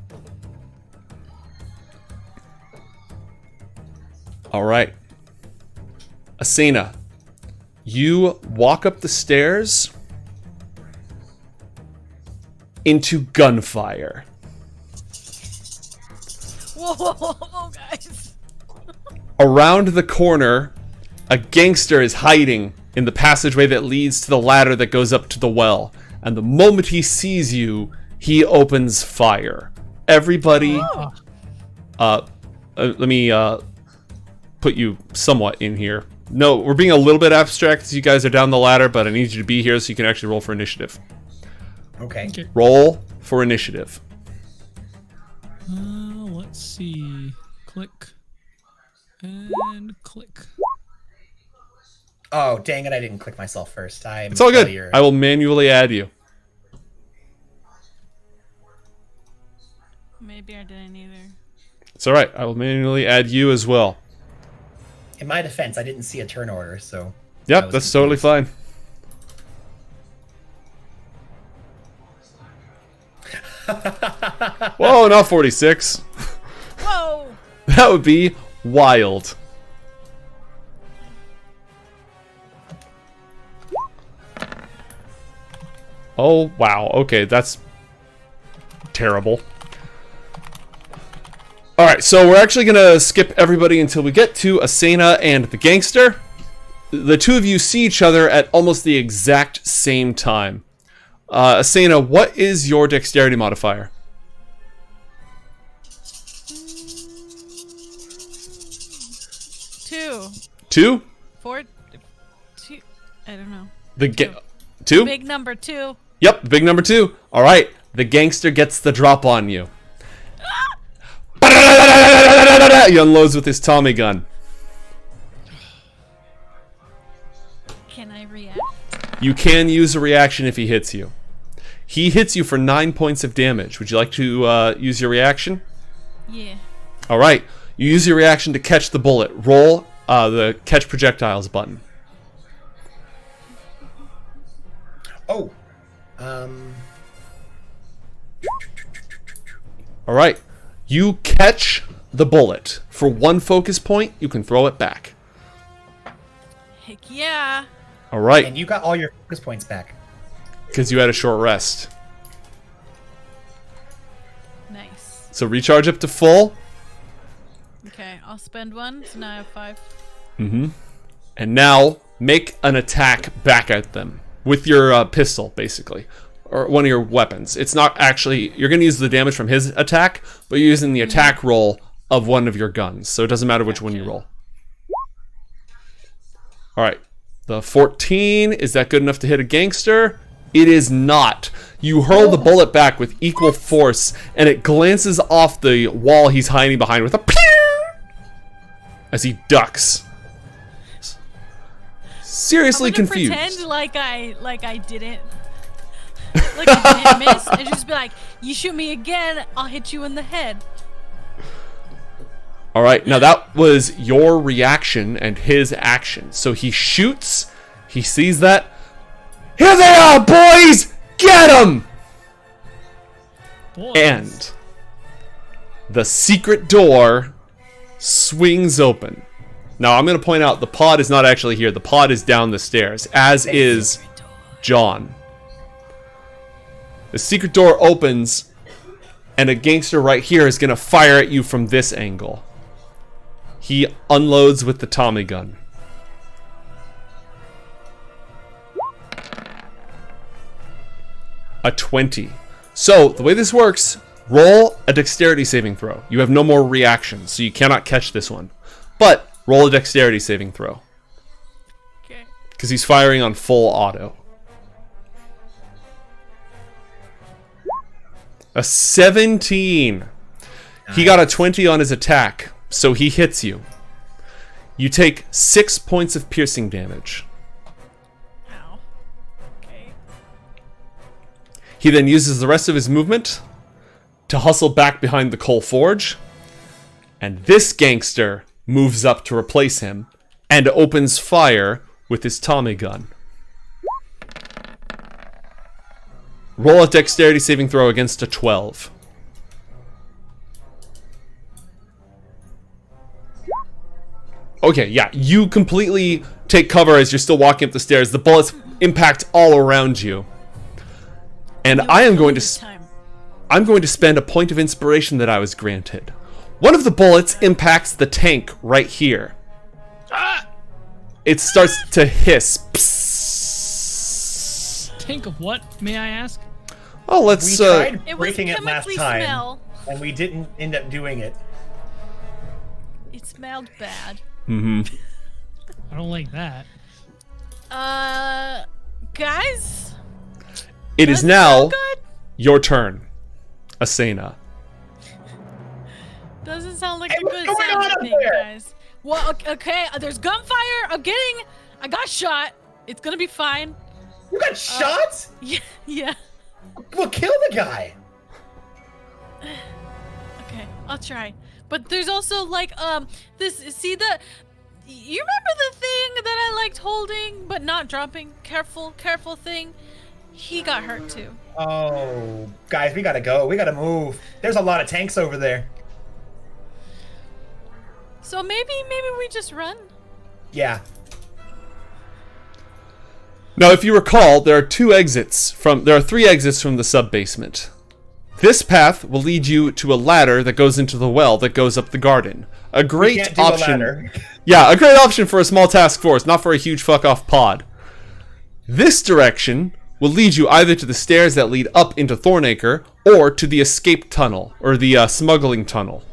All right. Asena, you walk up the stairs into gunfire. Whoa, guys. Around the corner, a gangster is hiding in the passageway that leads to the ladder that goes up to the well. And the moment he sees you, he opens fire. Everybody, let me put you somewhat in here. No, we're being a little bit abstract as you guys are down the ladder, but I need you to be here so you can actually roll for initiative. Okay. Roll for initiative. Let's see. Click. And click. Oh, dang it, I didn't click myself first. It's all good. I will manually add you. Maybe I didn't either. It's all right. I will manually add you as well. In my defense, I didn't see a turn order, so... Yep, that's totally fine. Whoa, not 46. Whoa! That would be wild. Oh, wow. Okay, that's terrible. Alright, so we're actually going to skip everybody until we get to Asena and the gangster. The two of you see each other at almost the exact same time. Asena, what is your dexterity modifier? 2. 2? 4? 2? I don't know. Two? Big number 2. Yep, big number 2. Alright, the gangster gets the drop on you. He unloads with his Tommy gun. Can I react? You can use a reaction if he hits you. He hits you for 9 points of damage. Would you like to use your reaction? Yeah. Alright, you use your reaction to catch the bullet. Roll the catch projectiles button. Oh. Alright, you catch the bullet. For 1 focus point, you can throw it back. Heck yeah. Alright. And you got all your focus points back. Because you had a short rest. Nice. So recharge up to full. Okay, I'll spend 1, so now I have 5. Mm-hmm. And now, make an attack back at them. With your pistol, basically. Or one of your weapons. It's not actually... You're going to use the damage from his attack, but you're using the attack roll of one of your guns. So it doesn't matter which one you roll. Alright. The 14, is that good enough to hit a gangster? It is not. You hurl the bullet back with equal force, and it glances off the wall he's hiding behind with a pew! As he ducks. Seriously confused. Pretend like I didn't. Like I didn't miss, and just be like, "You shoot me again, I'll hit you in the head." All right, now that was your reaction and his action. So he shoots. He sees that. Here they are, boys! Get them! Boys. And the secret door swings open. Now, I'm going to point out the pod is not actually here. The pod is down the stairs, as is John. The secret door opens, and a gangster right here is going to fire at you from this angle. He unloads with the Tommy gun. A 20. So, the way this works, roll a dexterity saving throw. You have no more reactions, so you cannot catch this one. But roll a dexterity saving throw. Okay. Because he's firing on full auto. A 17. He got a 20 on his attack, so he hits you. You take 6 points of piercing damage. Ow. Okay. He then uses the rest of his movement to hustle back behind the coal forge. And this gangster moves up to replace him and opens fire with his Tommy gun. Roll a dexterity saving throw against a 12. Okay, yeah, you completely take cover as you're still walking up the stairs. The bullets impact all around you. And I am going to I'm going to spend a point of inspiration that I was granted. One of the bullets impacts the tank right here. It starts to hiss. Psst. Tank of what, may I ask? Oh, let's We tried It was breaking it last chemically time, smell. and we didn't end up doing it. It smelled bad. I don't like that. Guys? It is Doesn't now sound good? your turn, Asena. Doesn't sound like Hey, a what's good going sound on to up me, there? guys. Well, okay, there's gunfire. I got shot. It's gonna be fine. You got shot? Yeah. Well, kill the guy. Okay, I'll try. But there's also like this. See the? You remember the thing that I liked holding but not dropping? Careful thing. He got hurt too. Oh, guys, we gotta go. We gotta move. There's a lot of tanks over there. So maybe we just run. Yeah. Now, if you recall, there are three exits from the sub-basement. This path will lead you to a ladder that goes into the well that goes up the garden. A We great can't do option. a ladder. Yeah, a great option for a small task force, not for a huge fuck-off pod. This direction will lead you either to the stairs that lead up into Thornacre, or to the escape tunnel, or the smuggling tunnel.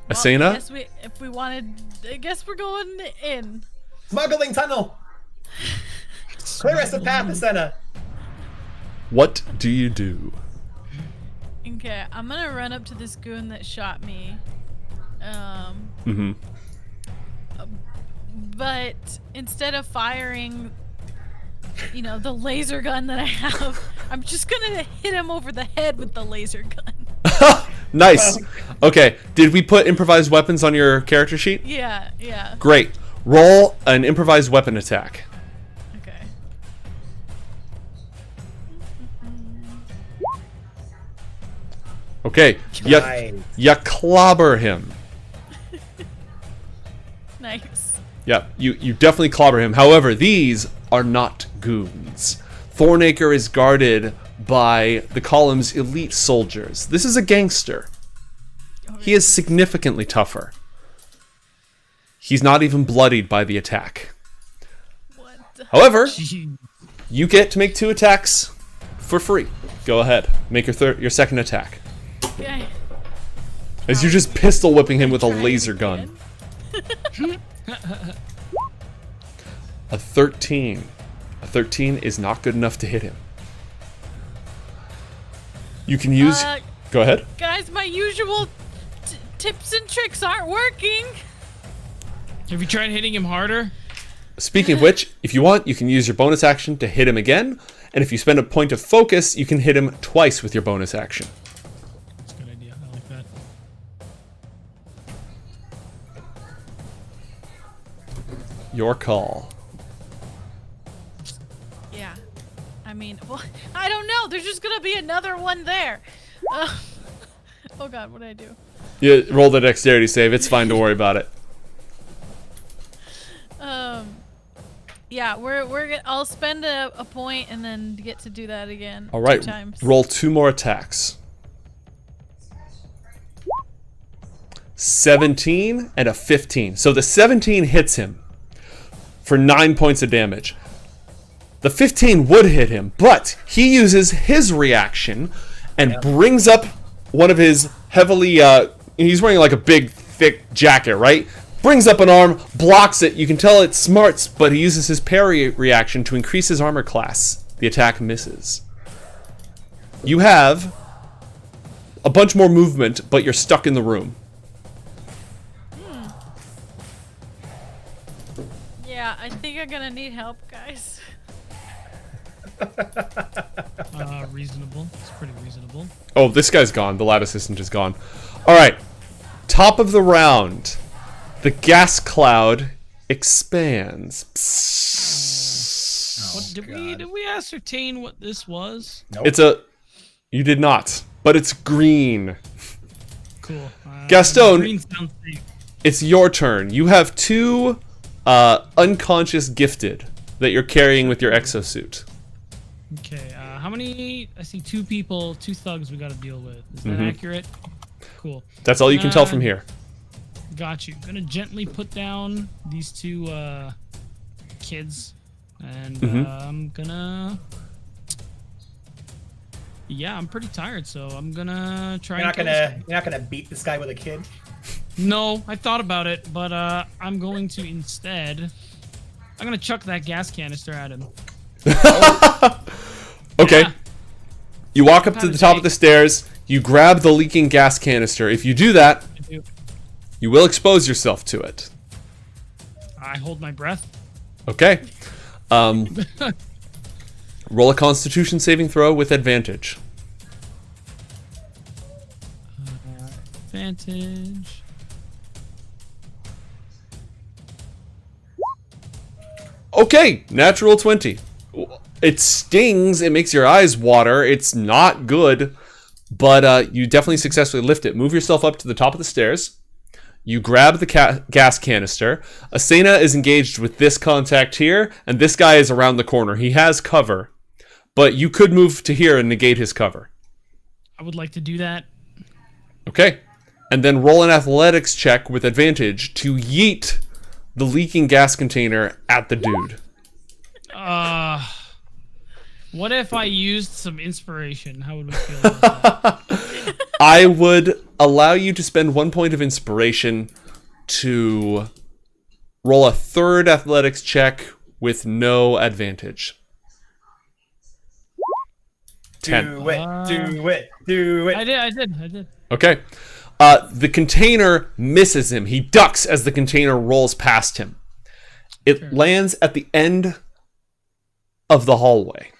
Well, Asena? I guess we're going in. Smuggling tunnel. Clear us a path, Asena. What do you do? Okay, I'm gonna run up to this goon that shot me. But instead of firing, the laser gun that I have, I'm just gonna hit him over the head with the laser gun. Nice. Okay, did we put improvised weapons on your character sheet? Yeah. Great. Roll an improvised weapon attack. Okay. Okay, Nice. you clobber him. Nice. Yep, you definitely clobber him. However, these are not goons. Thornacre is guarded by the column's elite soldiers. This is a gangster. He is significantly tougher. He's not even bloodied by the attack. What? However, Gee. you get to make 2 attacks for free. Go ahead, make your second attack. Okay. As you're just pistol whipping him with a Try laser it gun. again. A 13. A 13 is not good enough to hit him. You can use... Go ahead. Guys, my usual tips and tricks aren't working. Have you tried hitting him harder? Speaking of which, if you want, you can use your bonus action to hit him again. And if you spend a point of focus, you can hit him twice with your bonus action. That's a good idea. I like that. Your call. Yeah. I mean, well, I don't know. There's just gonna be another one there. Oh god, what did I do? You roll the dexterity save. It's fine. Don't worry about it. Yeah, I'll spend a point and then get to do that again. All right. 2 times. Roll 2 more attacks. 17 and a 15. So the 17 hits him for 9 points of damage. The 15 would hit him, but he uses his reaction and brings up one of his heavily... he's wearing like a big, thick jacket, right? Brings up an arm, blocks it. You can tell it's smarts, but he uses his parry reaction to increase his armor class The attack misses. You have a bunch more movement, but you're stuck in the room. Yeah, I think I'm gonna need help, guys. Reasonable. It's pretty reasonable. Oh, this guy's gone. The lab assistant is gone. All right. Top of the round. The gas cloud expands. Did we ascertain what this was? Nope. You did not, but it's green. Cool. Gastone, green sounds safe. it's your turn. You have 2 unconscious gifted that you're carrying with your exosuit. Okay, how many? I see 2 people, 2 thugs we gotta deal with. Is that accurate? Cool. That's all you can tell from here. Got you. Gonna gently put down these 2 kids, and I'm gonna. Yeah, I'm pretty tired, so I'm gonna try. You're not gonna beat this guy with a kid. No, I thought about it, but I'm going to instead. I'm gonna chuck that gas canister at him. Okay. Yeah. You walk up to the top of the stairs. You grab the leaking gas canister. If you do that, you will expose yourself to it. I hold my breath. Okay. Roll a Constitution saving throw with advantage. Advantage. Okay, natural 20. It stings. It makes your eyes water. It's not good, but you definitely successfully lift it. Move yourself up to the top of the stairs. You grab the gas canister. Asena is engaged with this contact here, and this guy is around the corner. He has cover, but you could move to here and negate his cover. I would like to do that. Okay. And then roll an athletics check with advantage to yeet the leaking gas container at the dude. What if I used some inspiration? How would we feel about that? I would allow you to spend 1 point of inspiration to roll a 3rd athletics check with no advantage. 10. Do it. I did. Okay. The container misses him. He ducks as the container rolls past him. It lands at the end of the hallway.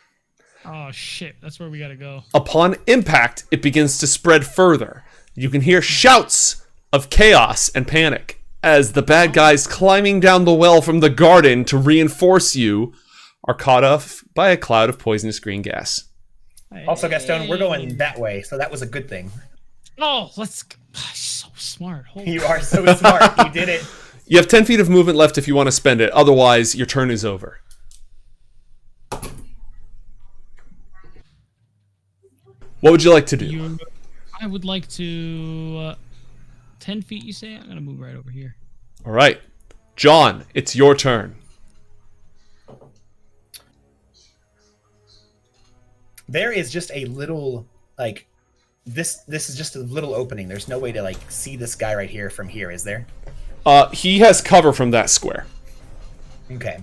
Oh shit, that's where we gotta go. Upon impact, it begins to spread further. You can hear shouts of chaos and panic as the bad guys climbing down the well from the garden to reinforce you are caught off by a cloud of poisonous green gas. Also, Gastone, we're going that way, so that was a good thing. Oh, let's. So smart. Holy You are so smart. You did it. You have 10 feet of movement left if you want to spend it. Otherwise, your turn is over. What would you like to do? I would like to 10 feet, you say? I'm gonna move right over here. All right. John, it's your turn. There is just a little, like, this is just a little opening. There's no way to, like, see this guy right here from here, is there? He has cover from that square. Okay.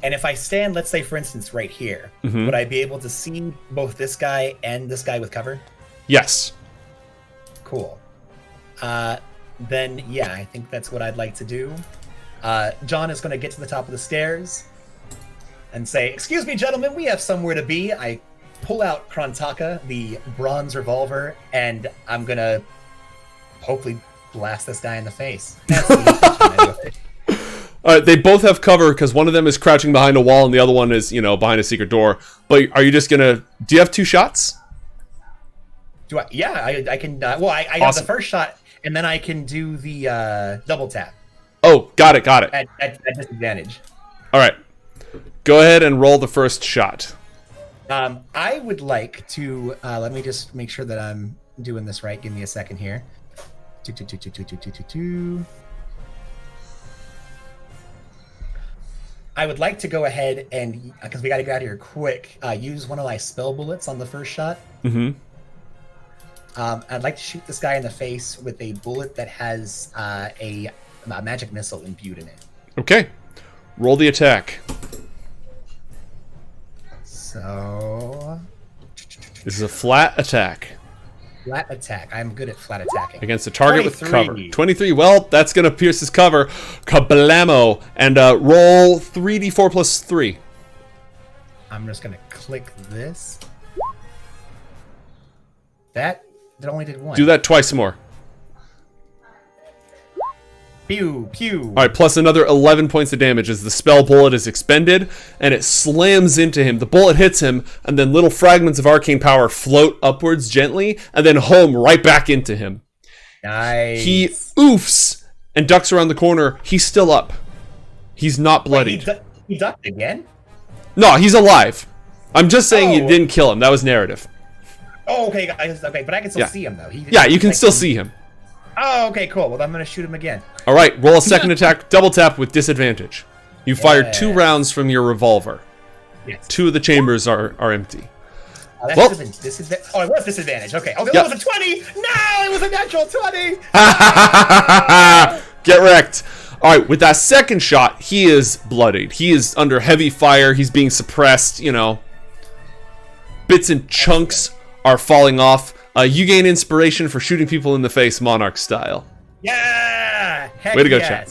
And if I stand, let's say, for instance, right here, would I be able to see both this guy and this guy with cover? Yes. Cool. Then, yeah, I think that's what I'd like to do. John is going to get to the top of the stairs and say, "Excuse me, gentlemen, we have somewhere to be." I pull out Krontaka, the bronze revolver, and I'm going to hopefully blast this guy in the face. That's the intention, anyway. They both have cover because one of them is crouching behind a wall and the other one is, behind a secret door. But are you just gonna? Do you have 2 shots? Do I? Yeah, I can. I have Awesome. the first shot, and then I can do the double tap Oh, got it. at disadvantage. All right. Go ahead and roll the first shot. I would like to. Let me just make sure that I'm doing this right. Give me a second here. I would like to go ahead and, because we got to get out of here quick, use one of my spell bullets on the first shot. Mm-hmm. I'd like to shoot this guy in the face with a bullet that has a magic missile imbued in it. Okay. Roll the attack. So This is a flat attack. flat attack. I'm good at flat attacking. Against a target with 23. cover. 23. Well, that's going to pierce his cover. Kablamo. And roll 3d4 plus 3. I'm just gonna click this. That only did one. Do that twice more. Pew pew. All right, plus another 11 points of damage as the spell bullet is expended, and it slams into him. The bullet hits him, and then little fragments of arcane power float upwards gently, and then home right back into him. Nice. He oofs and ducks around the corner. He's still up. He's not bloodied. Wait, he ducked again? No, he's alive. I'm just saying you Oh. didn't kill him. That was narrative. Oh, okay, okay, but I can still see him though. Yeah, you can still see him. Oh, okay, cool. Well, I'm gonna shoot him again. All right, roll a second attack, double tap with disadvantage. You fired 2 rounds from your revolver. Yes. 2 of the chambers are empty. Oh, that Well- should have been disadvantage. Oh, it was disadvantage. Okay. Oh, the Yep. other was a 20. No, it was a natural 20. Get wrecked. All right, with that second shot, he is bloodied. He is under heavy fire. He's being suppressed, you know. Bits and chunks are falling off. You gain inspiration for shooting people in the face, Monarch style. Yeah. Heck Way to go, yes. chat.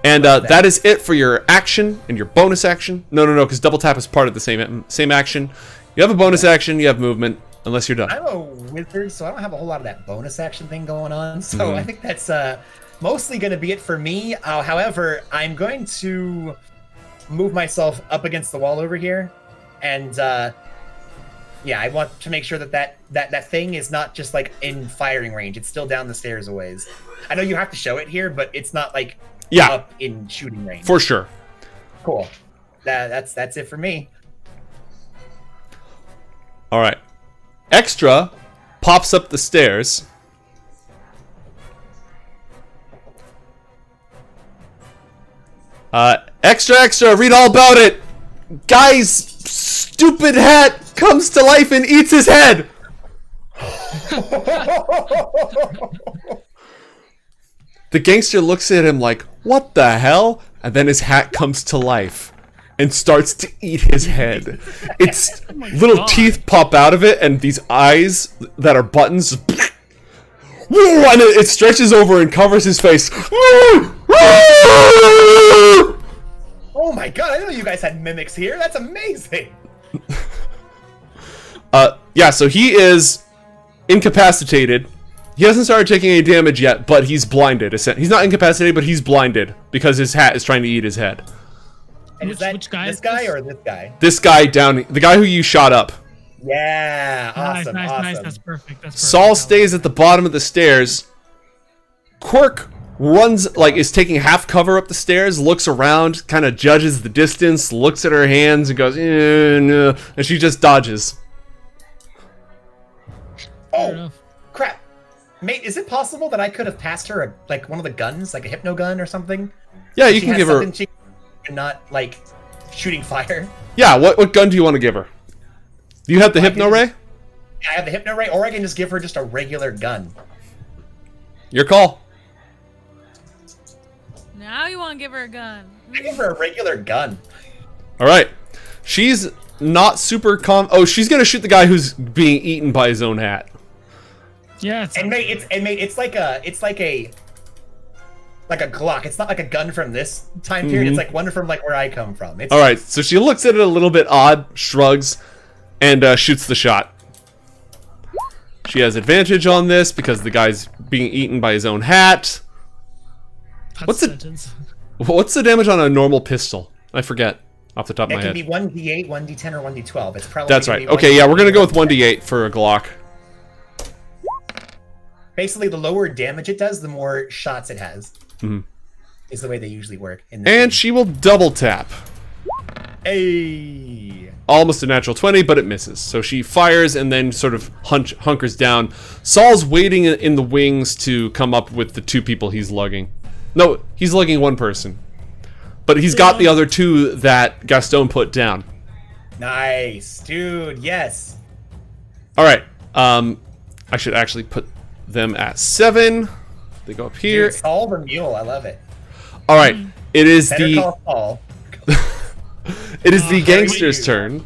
And that is it for your action and your bonus action. No, because double tap is part of the same action. You have a bonus action, you have movement, unless you're done. I'm a wizard, so I don't have a whole lot of that bonus action thing going on. So Mm-hmm. I think that's mostly going to be it for me. However, I'm going to move myself up against the wall over here, and yeah, I want to make sure that thing is not just like in firing range. It's still down the stairs a ways. I know you have to show it here, but it's not like up in shooting range. For sure. Cool. That's it for me. All right. Extra pops up the stairs. Extra, read all about it. Guy's stupid hat comes to life and eats his head. The gangster looks at him like, what the hell? And then his hat comes to life and starts to eat his head. Its little teeth pop out of it, and these eyes that are buttons, and it stretches over and covers his face. Oh my god, I didn't know you guys had mimics here. That's amazing. Yeah, so he is incapacitated. He hasn't started taking any damage yet, but he's blinded. He's not incapacitated, but he's blinded because his hat is trying to eat his head. And is that which guy this is guy this? or this guy? This guy down, the guy who you shot up. Yeah, awesome, nice. awesome. That's perfect. Saul stays at the bottom of the stairs. Quirk runs, like, is taking half cover up the stairs, looks around, kind of judges the distance, looks at her hands, and goes, no, and she just dodges. Oh, crap. Mate, is it possible that I could have passed her, like, one of the guns, like a hypno gun or something? Yeah, you She can has give her. something and not, like, shooting fire. Yeah, what gun do you want to give her? Do you have the hypno ray? Yeah, I have the hypno ray, or I can just give her just a regular gun. Your call. Now you want to give her a gun. I give her a regular gun. All right. She's not super Oh, she's gonna shoot the guy who's being eaten by his own hat. Yeah. It's And mate, it's like a Glock. It's not like a gun from this time period. It's like one from like where I come from. It's All right. So she looks at it a little bit odd, shrugs, and shoots the shot. She has advantage on this because the guy's being eaten by his own hat. What's the damage on a normal pistol? I forget off the top of It my can head. be 1d8, 1d10, or 1d12. It's probably That's gonna right. be Okay, yeah, we're gonna go with 1d8 for a Glock. Basically, the lower damage it does, the more shots it has. Mhm. Is the way they usually work. In this And game. she will double tap. Hey. Almost a natural 20, but it misses. So she fires and then sort of hunkers down. Saul's waiting in the wings to come up with the 2 people he's lugging. No, he's lugging 1 person. But he's got the other 2 that Gastone put down. Nice, dude. Yes. All right. I should actually put them at 7. They go up here. Dude, Saul the mule. I love it. All right. It is Better the call Saul. it is the gangster's turn.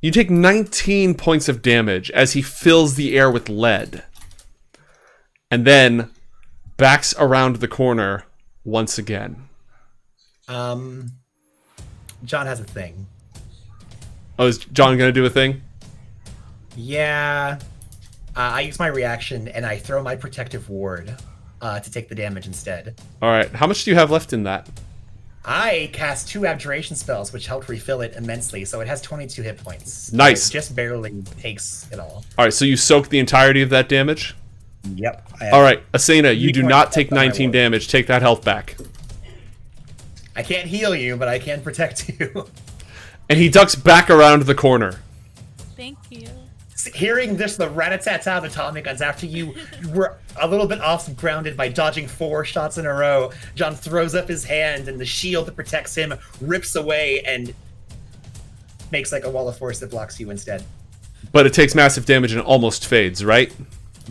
You take 19 points of damage as he fills the air with lead. And then backs around the corner once again. John has a thing. Oh, is John going to do a thing? Yeah. I use my reaction and I throw my protective ward to take the damage instead. All right. How much do you have left in that? I cast 2 abjuration spells, which helped refill it immensely, so it has 22 hit points. Nice. It just barely takes it all. All right. So you soak the entirety of that damage? Yep. All right. Asena, you do not take on my 19 ward. damage. Take that health back. I can't heal you, but I can protect you. And he ducks back around the corner. Thank you. Hearing this, the rat-a-tat-tat of the Tommy guns after you were a little bit off grounded by dodging 4 shots in a row, John throws up his hand and the shield that protects him rips away and makes like a wall of force that blocks you instead. But it takes massive damage and almost fades, right?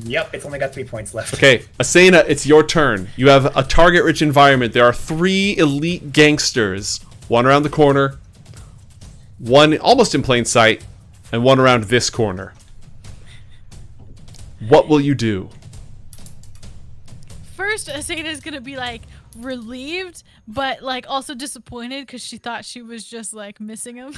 Yep, it's only got 3 points left. Okay, Asena, it's your turn. You have a target-rich environment. There are 3 elite gangsters. 1 around the corner, 1 almost in plain sight, and 1 around this corner. What will you do? First, Asena's gonna be like relieved, but like also disappointed because she thought she was just like missing him.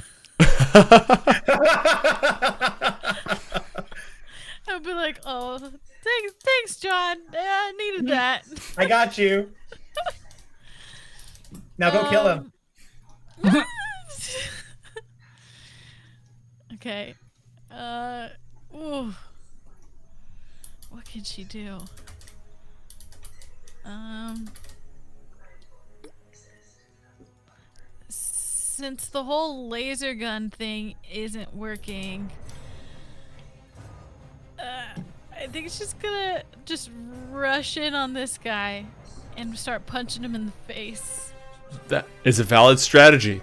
I'll be like, oh, thanks, John. I needed that. I got you. Now go kill him. Okay. Ooh. What can she do? Since the whole laser gun thing isn't working, I think she's gonna just rush in on this guy and start punching him in the face. That is a valid strategy.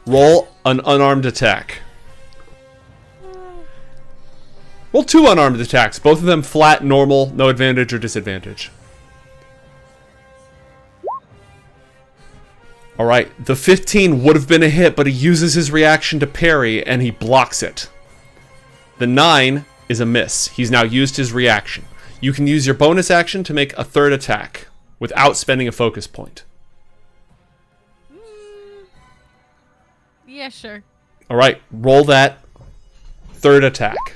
Roll an unarmed attack. Roll 2 unarmed attacks. Both of them flat, normal, no advantage or disadvantage. Alright, the 15 would have been a hit, but he uses his reaction to parry, and he blocks it. The 9 is a miss. He's now used his reaction. You can use your bonus action to make a 3rd attack, without spending a focus point. Yeah, sure. Alright, roll that 3rd attack.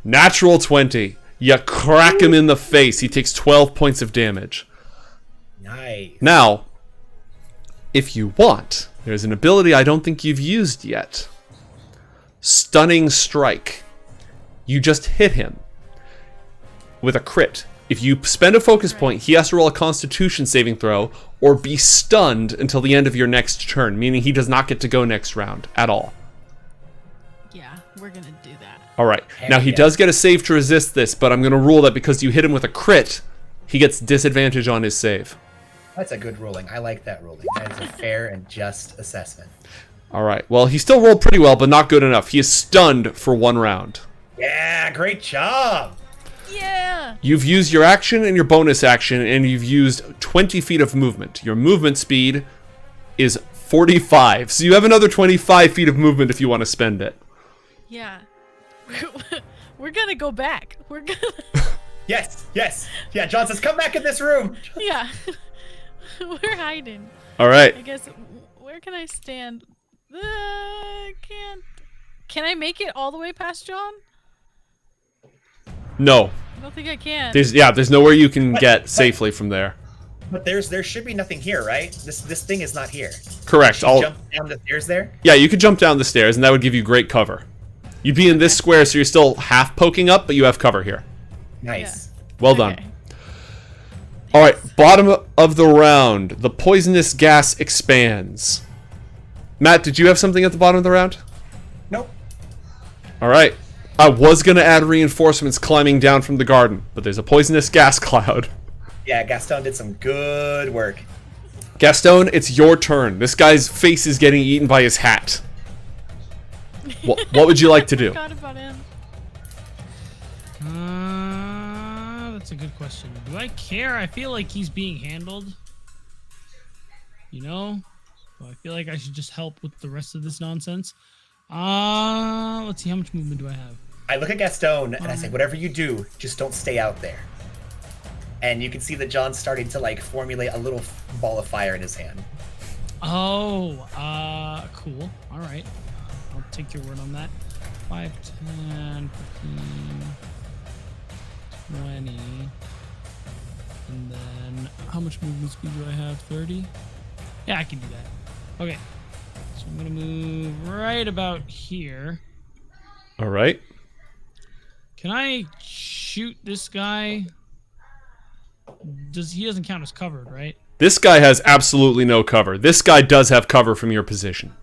Natural 20. You crack him in the face. He takes 12 points of damage. Nice. Now, if you want, there's an ability I don't think you've used yet. Stunning Strike. You just hit him with a crit. If you spend a focus point, he has to roll a Constitution saving throw or be stunned until the end of your next turn, meaning he does not get to go next round at all. Yeah, we're gonna do that. Alright, now he does get a save to resist this, but I'm going to rule that because you hit him with a crit, he gets disadvantage on his save. That's a good ruling. I like that ruling. That is a fair and just assessment. Alright, well, he still rolled pretty well, but not good enough. He is stunned for 1 round. Yeah, great job. Yeah! You've used your action and your bonus action, and you've used 20 feet of movement. Your movement speed is 45, so you have another 25 feet of movement if you want to spend it. Yeah. We're gonna go back. We're gonna... Yes, yes. Yeah, John says, come back in this room. Yeah. We're hiding. Alright. I guess, where can I stand? Can't... Can I make it all the way past John? No. I don't think I can. There's nowhere you can get safely from there. But there should be nothing here, right? This thing is not here. Correct. Should you jump down the stairs there? Yeah, you could jump down the stairs, and that would give you great cover. You'd be in this square, so you're still half poking up, but you have cover here. Nice. Well done. Okay. Alright, bottom of the round. The poisonous gas expands. Matt, did you have something at the bottom of the round? Nope. Alright. I was going to add reinforcements climbing down from the garden, but there's a poisonous gas cloud. Yeah, Gastone did some good work. Gastone, it's your turn. This guy's face is getting eaten by his hat. What would you like to do? Forgot about him. That's a good question. Do I care? I feel like he's being handled. You know? So I feel like I should just help with the rest of this nonsense. Let's see, how much movement do I have? I look at Gastone and I say, whatever you do, just don't stay out there. And you can see that John's starting to like formulate a little ball of fire in his hand. Oh, cool. All right. I'll take your word on that. 5, 10, 15, 20. And then how much movement speed do I have? 30? Yeah, I can do that. Okay. So I'm going to move right about here. All right. Can I shoot this guy? He doesn't count as covered, right? This guy has absolutely no cover. This guy does have cover from your position.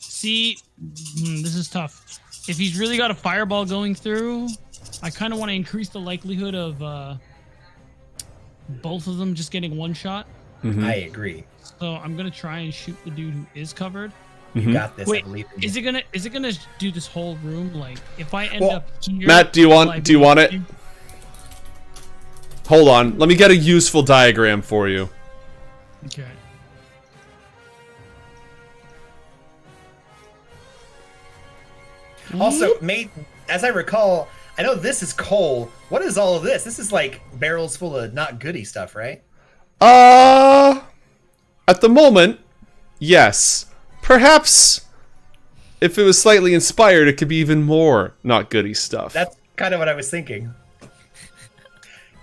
See, this is tough. If he's really got a fireball going through, I kind of want to increase the likelihood of both of them just getting one shot. Mm-hmm. I agree. So I'm gonna try and shoot the dude who is covered. You got this. Wait, I believe in is you. it gonna do this whole room? Like, if I end up here, Matt, do you want it? you? Hold on. Let me get a useful diagram for you. Okay. Also, as I recall, I know this is coal. What is all of this? This is like barrels full of not goody stuff, right? At the moment, yes. Perhaps if it was slightly inspired, it could be even more not goody stuff. That's kind of what I was thinking.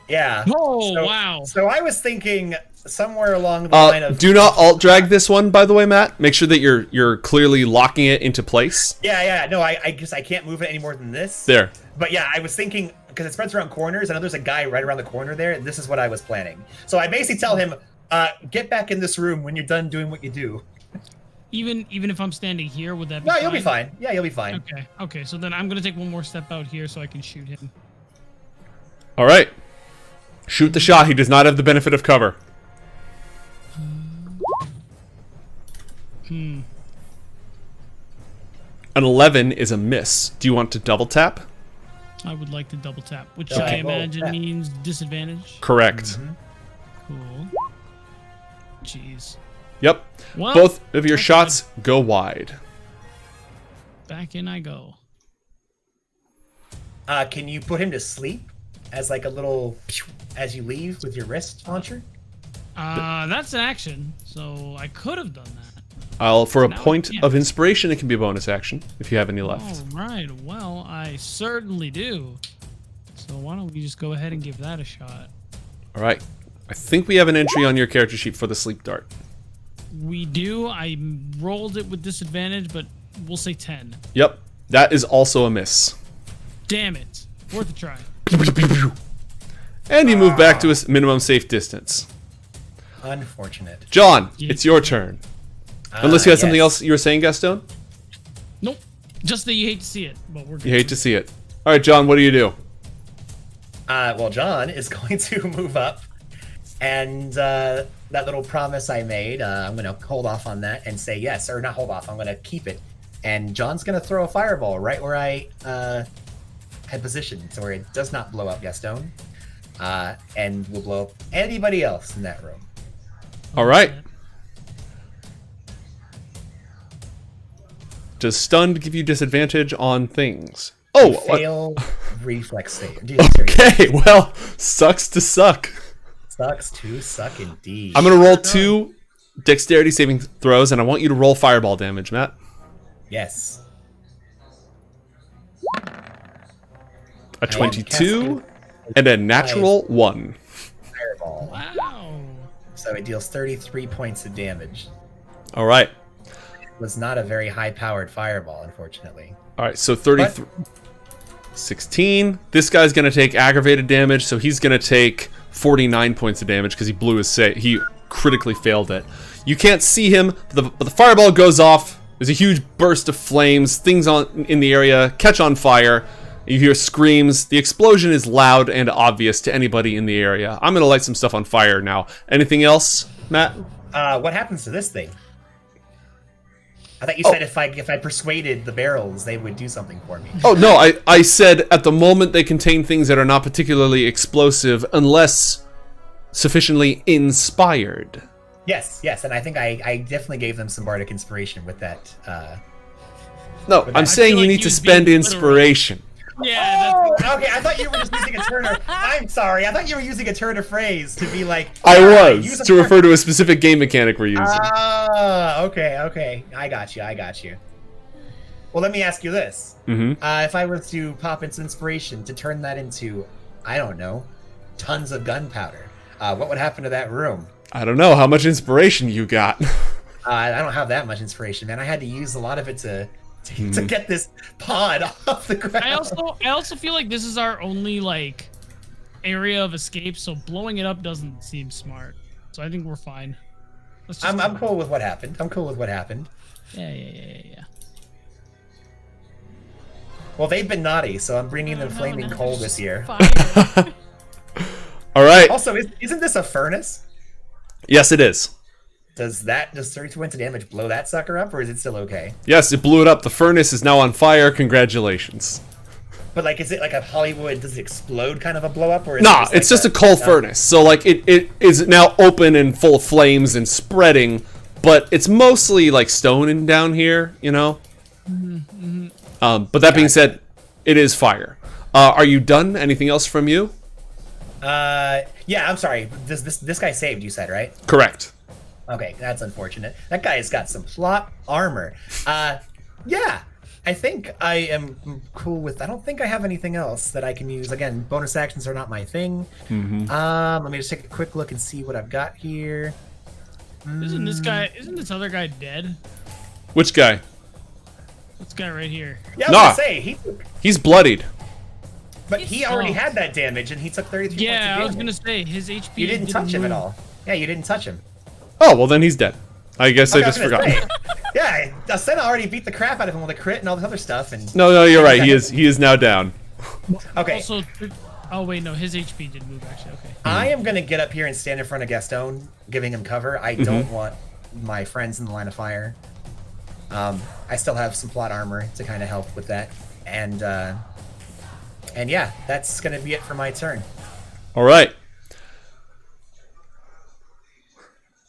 Yeah. Oh, wow. So I was thinking somewhere along the line of... Do not alt drag this one, by the way, Matt. Make sure that you're clearly locking it into place. Yeah. No, I guess I can't move it any more than this. There. But yeah, I was thinking, because it spreads around corners, I know there's a guy right around the corner there. This is what I was planning. So I basically tell him, get back in this room when you're done doing what you do. Even if I'm standing here, would that be No, fine? you'll be fine. Yeah, you'll be fine. Okay. So then I'm gonna take one more step out here so I can shoot him. All right. Shoot the shot. He does not have the benefit of cover. An 11 is a miss. Do you want to double tap? I would like to double tap, which Okay. I imagine means disadvantage. Correct. Cool. Jeez. Yep. Well, Both of your that's shots go wide. Back in I go. Can you put him to sleep as like a little as you leave with your wrist launcher? That's an action, so I could have done that. For a No, point yeah. of inspiration, it can be a bonus action if you have any left. All right. Well, I certainly do. So why don't we just go ahead and give that a shot? All right. I think we have an entry on your character sheet for the sleep dart. We do. I rolled it with disadvantage, but we'll say 10. Yep. That is also a miss. Damn it. Worth a try. And you move back to a minimum safe distance. Unfortunate. John, Yeah. it's your turn. Unless you had something else you were saying, Gastone? Nope. Just that you hate to see it, but we're good. You hate to see it. All right, John, what do you do? Well, John is going to move up, and that little promise I made, I'm going to hold off on that and say yes, or not hold off. I'm going to keep it, and John's going to throw a fireball right where I had positioned, so where it does not blow up Gastone, and will blow up anybody else in that room. All right. Does stunned give you disadvantage on things? Oh, what? Fail reflex save. Dude, seriously. Okay, well, sucks to suck. Sucks to suck indeed. I'm going to roll 2 dexterity saving throws, and I want you to roll fireball damage, Matt. Yes. A 22 and a natural 1. Fireball. Wow. So it deals 33 points of damage. All right. Was not a very high-powered fireball, unfortunately. All right, so 33. 16. This guy's going to take aggravated damage, so he's going to take 49 points of damage because he blew his save. He critically failed it. You can't see him, but the fireball goes off. There's a huge burst of flames. Things in the area catch on fire. You hear screams. The explosion is loud and obvious to anybody in the area. I'm going to light some stuff on fire now. Anything else, Matt? What happens to this thing? I thought you said if I persuaded the barrels, they would do something for me. Oh, no, I said at the moment they contain things that are not particularly explosive unless sufficiently inspired. Yes, and I think I definitely gave them some bardic inspiration with that. No, But I'm I saying feel you like need he to was spend being inspiration. Yeah, Oh, okay. I thought you were just using a turn of. I'm sorry. I thought you were using a turn of phrase to be like. I use was a to refer to a specific game mechanic we're using. Ah, okay. I got you. Well, let me ask you this: if I were to pop into inspiration to turn that into, I don't know, tons of gunpowder, what would happen to that room? I don't know how much inspiration you got. I don't have that much inspiration, man. I had to use a lot of it to get this pod off the ground. I also feel like this is our only like area of escape, so blowing it up doesn't seem smart. So I think we're fine. Let's just I'm cool with what happened. Yeah. Well, they've been naughty, so I'm bringing them flaming coal this year. Fire. All right. Also, isn't this a furnace? Yes, it is. Does 32 points of damage blow that sucker up, or is it still okay? Yes, it blew it up. The furnace is now on fire. Congratulations. But like, is it like a Hollywood? Does it explode kind of a blow up, or is Nah, it it's just a coal furnace. So like it is now open and full of flames and spreading, but it's mostly like stone in down here, you know. But that being said, it is fire. Are you done? Anything else from you? Yeah, I'm sorry. This guy saved, you said, right? Correct. Okay, that's unfortunate. That guy's got some plot armor. Yeah, I think I am cool with. I don't think I have anything else that I can use. Again, bonus actions are not my thing. Let me just take a quick look and see what I've got here. Isn't this other guy dead? Which guy? This guy right here. Yeah, I was Nah. gonna say He's bloodied. but he already had that damage, and he took 33 points of Yeah, damage. I was gonna say his HP. You didn't touch him at move. all. Yeah, you didn't touch him. Oh well, then he's dead. I guess I Okay, just was gonna forgot. say, yeah, Asena already beat the crap out of him with a crit and all this other stuff. And No, you're right. He is now down. okay, Also, oh wait, no, his HP did move actually. Okay. I am gonna get up here and stand in front of Gastone, giving him cover. I don't want my friends in the line of fire. I still have some plot armor to kind of help with that, and yeah, that's gonna be it for my turn. All right.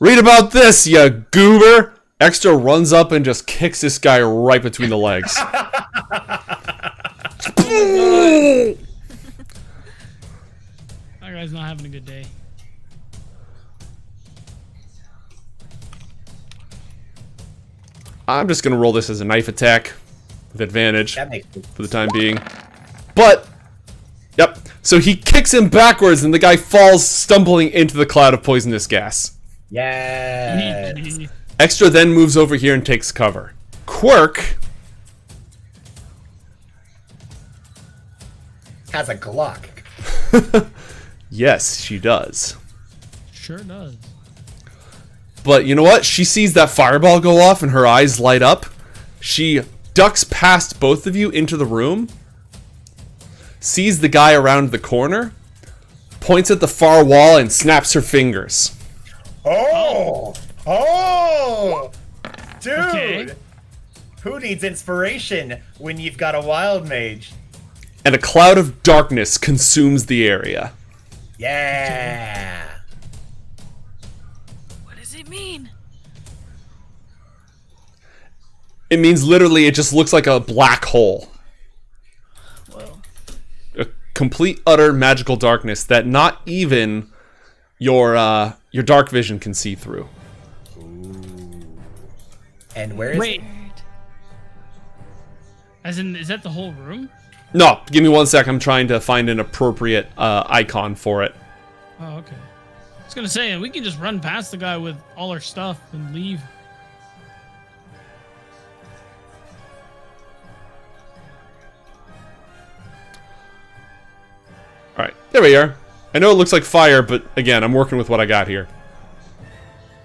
Read about this, you goober! Extra runs up and just kicks this guy right between the legs. That guy's not having a good day. I'm just gonna roll this as a knife attack with advantage That makes sense. for the time being. But, yep. So he kicks him backwards and the guy falls stumbling into the cloud of poisonous gas. Yeah. Extra then moves over here and takes cover. Quirk Has a Glock. Yes, she does. Sure does. But you know what? She sees that fireball go off and her eyes light up. She ducks past both of you into the room, sees the guy around the corner, points at the far wall and snaps her fingers. Oh, dude. Okay. Who needs inspiration when you've got a wild mage? And a cloud of darkness consumes the area. Yeah. What does it mean? It means literally it just looks like a black hole. Whoa. A complete, utter magical darkness that not even your dark vision can see through. And where is Wait. it? As in, is that the whole room? No, give me 1 sec. I'm trying to find an appropriate icon for it. Oh, okay. I was gonna say, we can just run past the guy with all our stuff and leave. Alright, there we are. I know it looks like fire, but again, I'm working with what I got here.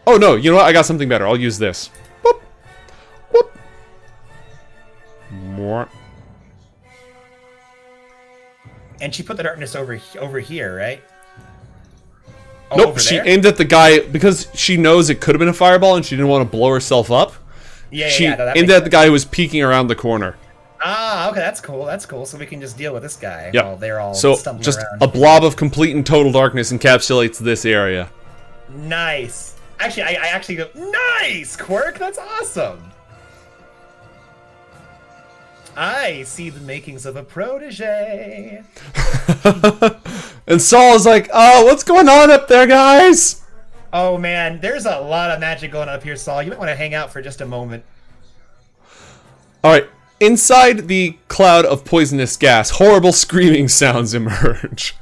Oh no, you know what? I got something better. I'll use this. Whoop. Whoop. More. And she put the darkness over here, right? Oh, Nope, over she there? aimed at the guy because she knows it could have been a fireball and she didn't want to blow herself up. Yeah, She yeah, no, that aimed makes at the guy who was peeking around the corner. Ah, okay, that's cool. That's cool. So we can just deal with this guy Yep. while they're all So stumbling just around. a blob of complete and total darkness encapsulates this area. Nice. Actually, I actually go, nice, Quirk, that's awesome. I see the makings of a protege. And Saul is like, oh, what's going on up there, guys? Oh man, there's a lot of magic going on up here, Saul. You might want to hang out for just a moment. All right. Inside the cloud of poisonous gas, horrible screaming sounds emerge.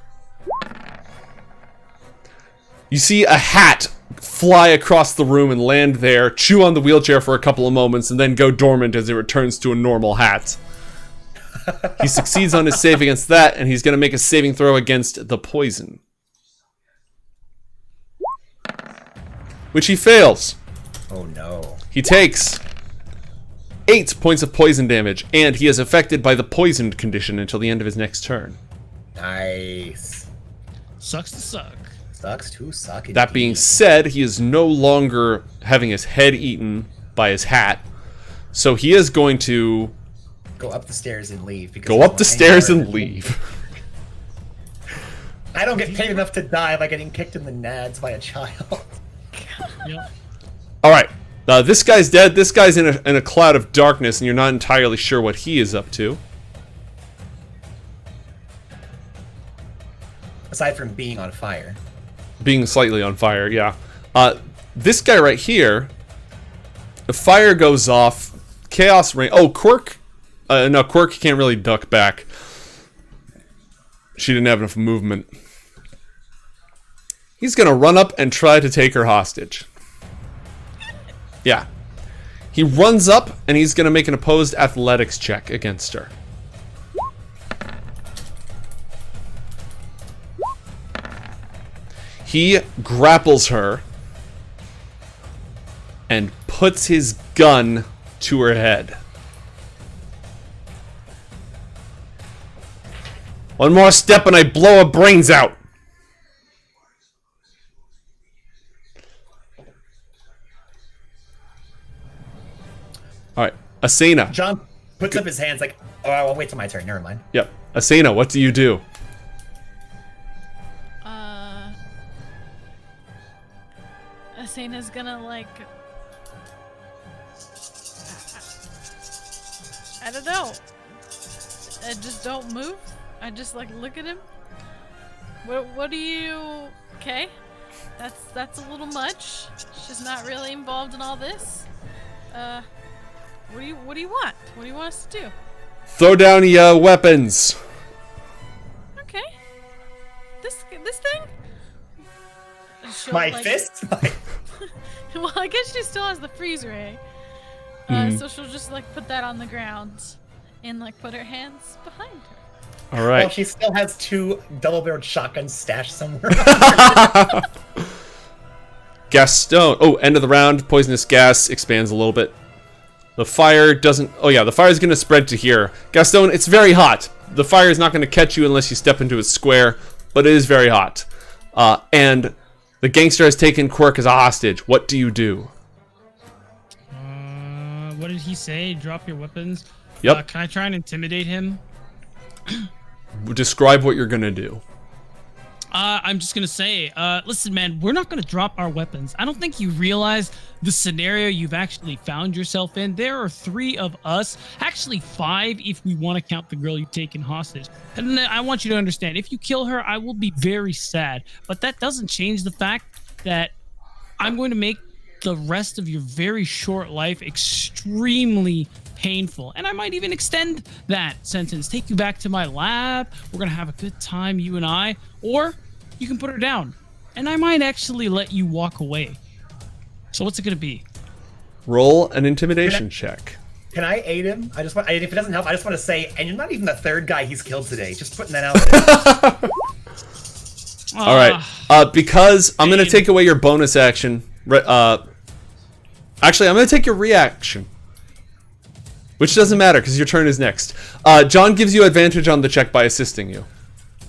You see a hat fly across the room and land there, chew on the wheelchair for a couple of moments, and then go dormant as it returns to a normal hat. He succeeds on his save against that, and he's going to make a saving throw against the poison. Which he fails. Oh no. He takes 8 points of poison damage, and he is affected by the poisoned condition until the end of his next turn. Nice. Sucks to suck. Sucks to suck. That being said, he is no longer having his head eaten by his hat, so he is going to go up the stairs and leave. Because go up the stairs and leave. I don't get paid enough to die by getting kicked in the nads by a child. Yep. All right, this guy's dead. This guy's in a cloud of darkness, and you're not entirely sure what he is up to. Aside from being on fire. Being slightly on fire, yeah. This guy right here, the fire goes off. Chaos rain. Oh, Quirk. No, Quirk can't really duck back. She didn't have enough movement. He's gonna run up and try to take her hostage. Yeah. He runs up and he's gonna make an opposed athletics check against her. He grapples her and puts his gun to her head. One more step and I blow her brains out. Alright, Asena. John puts up his hands like, oh, I'll wait till my turn. Never mind. Yep. Asena, what do you do? Asena's gonna like, I don't know. I just don't move. I just like look at him. What do you? Okay, that's a little much. She's not really involved in all this. What do you want? What do you want us to do? Throw down your weapons. Okay. This thing. She'll, My like, fist? Well, I guess she still has the freeze ray. So she'll just like put that on the ground and like put her hands behind her. All right. Well, she still has 2 double-barreled shotguns stashed somewhere. Gastone. Oh, end of the round. Poisonous gas expands a little bit. The fire doesn't... Oh, yeah. The fire is going to spread to here. Gastone, it's very hot. The fire is not going to catch you unless you step into its square, but it is very hot. And the gangster has taken Quirk as a hostage. What do you do? What did he say? Drop your weapons? Yep. Can I try and intimidate him? Describe what you're going to do. I'm just gonna say, listen, man, we're not gonna drop our weapons. I don't think you realize the scenario you've actually found yourself in. There are 3 of us, actually 5 if we want to count the girl you've taken hostage. And I want you to understand, if you kill her, I will be very sad. But that doesn't change the fact that I'm going to make the rest of your very short life extremely painful, and I might even extend that sentence, take you back to my lab, we're gonna have a good time, you and I, or you can put her down and I might actually let you walk away. So what's it gonna be? Roll an intimidation check. Can I aid him? If it doesn't help, I just want to say, and you're not even the 3rd guy he's killed today, just putting that out there. All right, because I'm gonna take away your bonus action. Actually, I'm gonna take your reaction. Which doesn't matter, because your turn is next. John gives you advantage on the check by assisting you.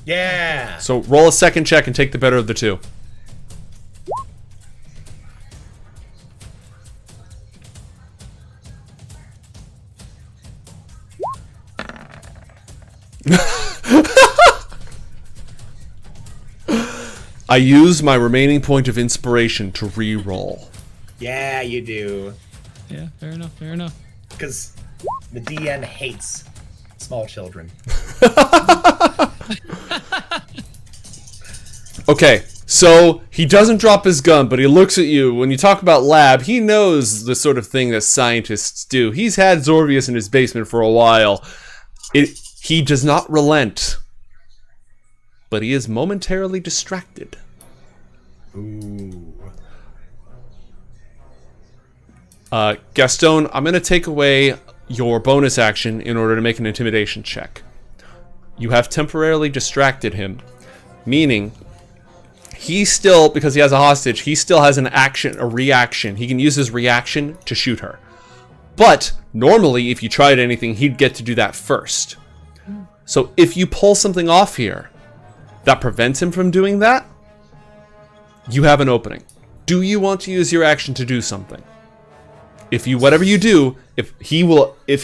Yeah. So roll a second check and take the better of the 2. I use my remaining point of inspiration to re-roll. Yeah, you do. Yeah, fair enough, fair enough. Because the DM hates small children. Okay, so he doesn't drop his gun, but he looks at you. When you talk about lab, he knows the sort of thing that scientists do. He's had Zorbius in his basement for a while. He does not relent, but he is momentarily distracted. Ooh. Gastone, I'm going to take away your bonus action in order to make an intimidation check. You have temporarily distracted him, meaning he still, because he has a hostage, he still has an action, a reaction. He can use his reaction to shoot her. But normally, if you tried anything, he'd get to do that first. So if you pull something off here that prevents him from doing that, you have an opening. Do you want to use your action to do something? If you, whatever you do, if he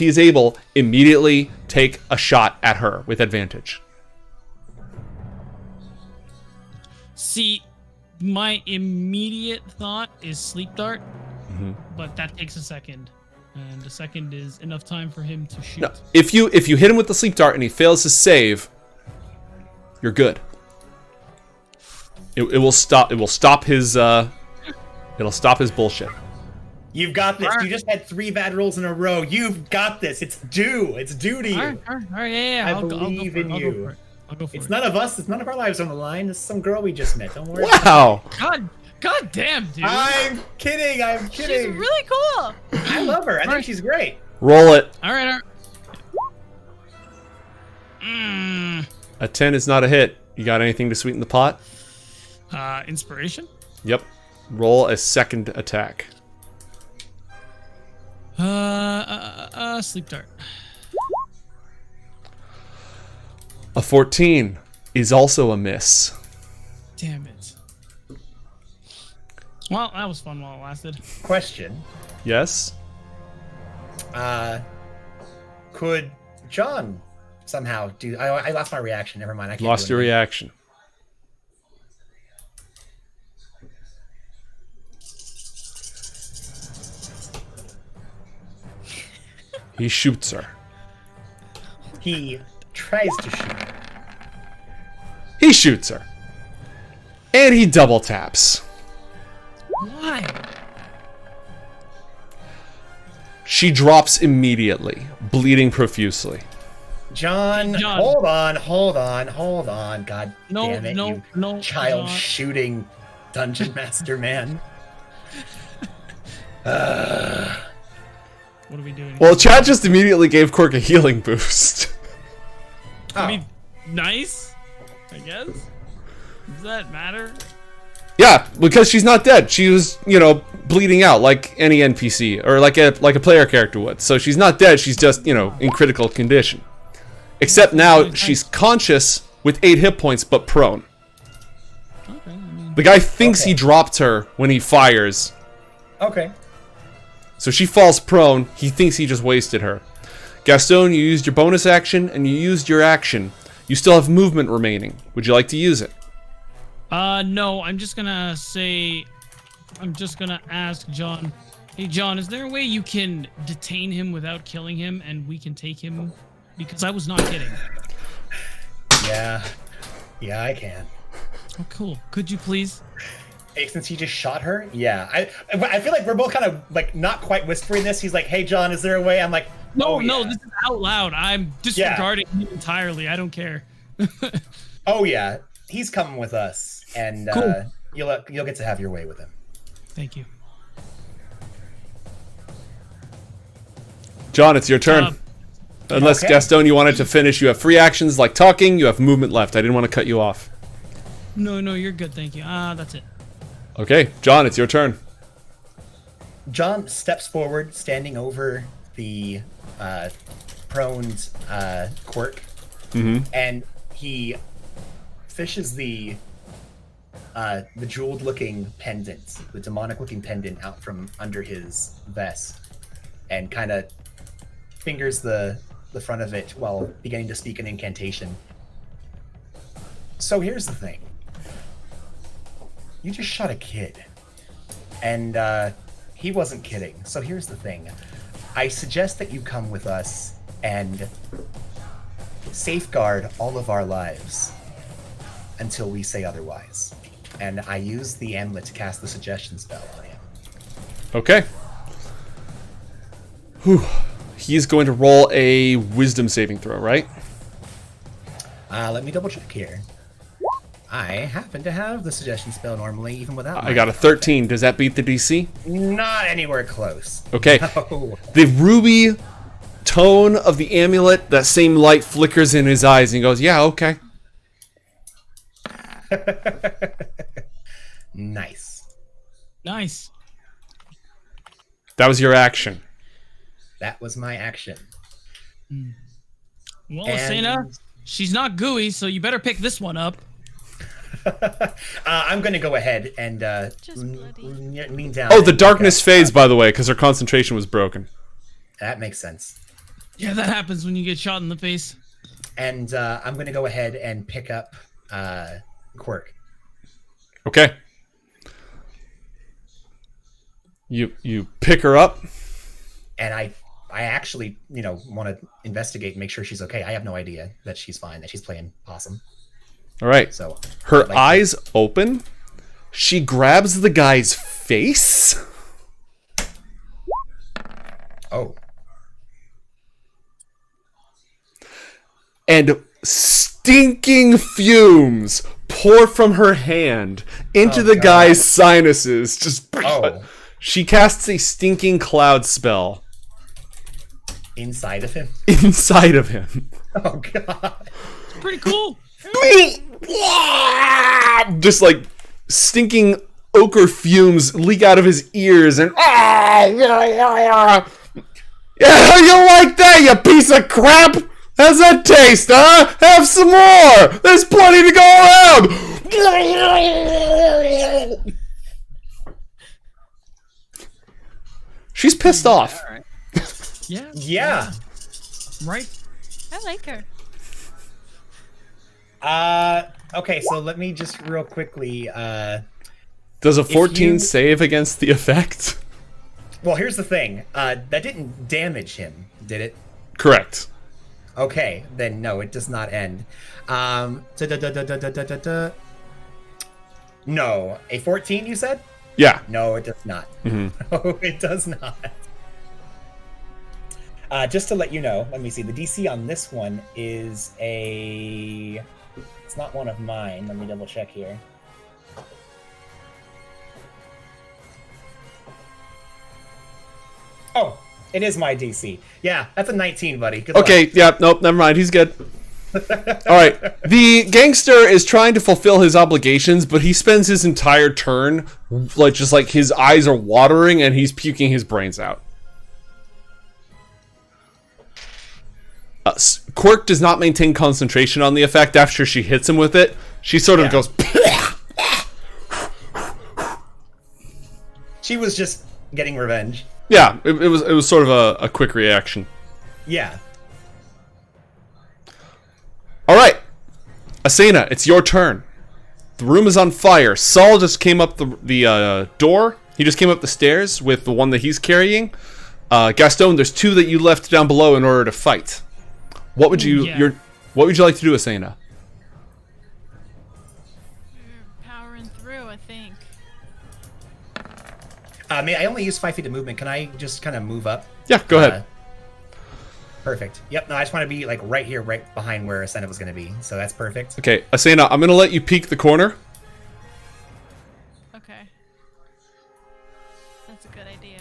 is able, immediately take a shot at her with advantage. See, my immediate thought is sleep dart, but that takes a second, and a second is enough time for him to shoot. No, if you hit him with the sleep dart and he fails to save, you're good. It will stop his it'll stop his bullshit. You've got this. You just had 3 bad rolls in a row. You've got this. It's due. It's due to you. All right, yeah. I believe in you. I'll go for It's it. none of us. It's none of our lives on the line. This is some girl we just met. Don't worry. Wow. God damn, dude. I'm kidding. I'm kidding. She's really cool. I love her. I think she's great. Roll it. All right. A 10 is not a hit. You got anything to sweeten the pot? Inspiration? Yep. Roll a second attack. Sleep dart. A 14 is also a miss. Damn it. Well, that was fun while it lasted. Question. Yes? Could John somehow do... I lost my reaction. Never mind. I can't Lost do your anything. reaction. He shoots her. He tries to shoot. He shoots her. And he double taps. Why? She drops immediately, bleeding profusely. John, John. hold on. God No, damn it, no, you child John. shooting dungeon master man. What are we doing? Well, Chad just immediately gave Cork a healing boost. I mean, nice, I guess. Does that matter? Yeah, because she's not dead. She was, bleeding out like any NPC or like a player character would. So she's not dead. She's just, in critical condition. Except now she's conscious with 8 hit points, but prone. Okay, I mean, The guy thinks Okay. he dropped her when he fires. Okay. So she falls prone. He thinks he just wasted her. Gastone, you used your bonus action and you used your action. You still have movement remaining. Would you like to use it? no, I'm just gonna ask John. Hey, John, is there a way you can detain him without killing him and we can take him? Because I was not kidding. Yeah, I can. Oh, cool. Could you please? Hey, since he just shot her, yeah. I feel like we're both kind of like not quite whispering this. He's like, "Hey, John, is there a way?" I'm like, No, "Oh, yeah. this is out loud. I'm disregarding him entirely. I don't care. Oh yeah, he's coming with us, and Cool. you'll get to have your way with him." Thank you. John, it's your turn. Unless, Okay. Gastone, you wanted to finish. You have free actions like talking. You have movement left. I didn't want to cut you off. No, you're good. Thank you. that's it. Okay, John, it's your turn. John steps forward, standing over the prone Quirk, and he fishes the jeweled-looking pendant, the demonic-looking pendant, out from under his vest, and kind of fingers the front of it while beginning to speak an incantation. So here's the thing. You just shot a kid. And he wasn't kidding. So here's the thing. I suggest that you come with us and safeguard all of our lives until we say otherwise. And I use the amulet to cast the suggestion spell on him. Okay. Whew. He's going to roll a wisdom saving throw, right? Let me double check here. I happen to have the suggestion spell normally, even without. I got a 13. Does that beat the DC? Not anywhere close. Okay. No. The ruby tone of the amulet, that same light flickers in his eyes, and he goes, "Yeah, okay." Nice. Nice. That was your action. That was my action. Well, And- Asena, she's not gooey, so you better pick this one up. I'm gonna go ahead and Just bloody. lean down. Oh, the and darkness pick up- fades, by the way, because her concentration was broken. That makes sense. Yeah, that happens when you get shot in the face. And I'm gonna go ahead and pick up Quirk. Okay. You pick her up. And I actually, want to investigate and make sure she's okay. I have no idea that she's fine, that she's playing possum. All right. So Her I'd like eyes open. She grabs the guy's face. Oh, And stinking fumes pour from her hand into Oh, the God. guy's sinuses. Just Oh. She casts a stinking cloud spell inside of him. inside of him. Oh God. Pretty cool. Just like stinking ochre fumes leak out of his ears and yeah, you like that, you piece of crap? How's that taste, huh? Have some more. There's plenty to go around. She's pissed off. All right. Yeah. Yeah. Right. I like her. Okay, so let me just real quickly. Does a 14 you- save against the effect? Well, here's the thing. That didn't damage him, did it? Correct. Okay, then no, it does not end. No, a 14 you said? Yeah. No, it does not. No, it does not. Just to let you know, let me see. The DC on this one is a. It's not one of mine. Let me double check here. Oh, it is my DC. Yeah, that's a 19, buddy. Good luck. Okay, yeah, nope, never mind. He's good. Alright. The gangster is trying to fulfill his obligations, but he spends his entire turn just like his eyes are watering and he's puking his brains out. Quirk does not maintain concentration on the effect after she hits him with it. She sort of Yeah. goes. She was just getting revenge. Yeah, it was sort of a quick reaction. Yeah. All right, Asena, it's your turn. The room is on fire. Saul just came up the door. He just came up the stairs with the one that he's carrying. Gastone, there's two that you left down below in order to fight. What would you What would you like to do, Asena? We're powering through, I think. I only use 5 feet of movement. Can I just kind of move up? Yeah, go ahead. Perfect. Yep. No, I just want to be like right here, right behind where Asena was going to be. So that's perfect. Okay, Asena, I'm gonna let you peek the corner. Okay. That's a good idea.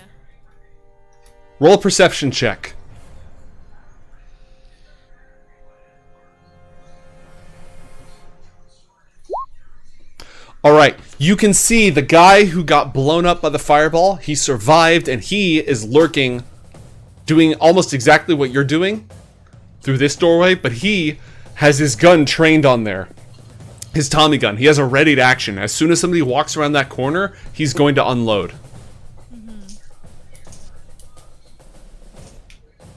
Roll a perception check. All right, you can see the guy who got blown up by the fireball. He survived, and he is lurking, doing almost exactly what you're doing through this doorway, but he has his gun trained on there. His Tommy gun. He has a ready to action. As soon as somebody walks around that corner, he's going to unload.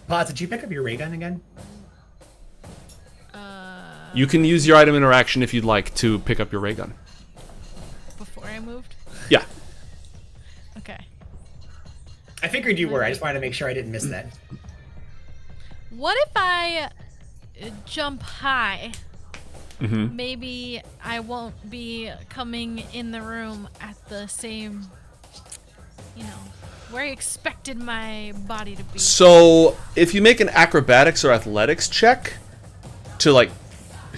Paz, did you pick up your ray gun again? You can use your item interaction if you'd like to pick up your ray gun. Before I moved? Yeah. Okay. I figured you were. I just wanted to make sure I didn't miss that. What if I jump high? Mm-hmm. Maybe I won't be coming in the room at the same, where I expected my body to be. So if you make an acrobatics or athletics check to like,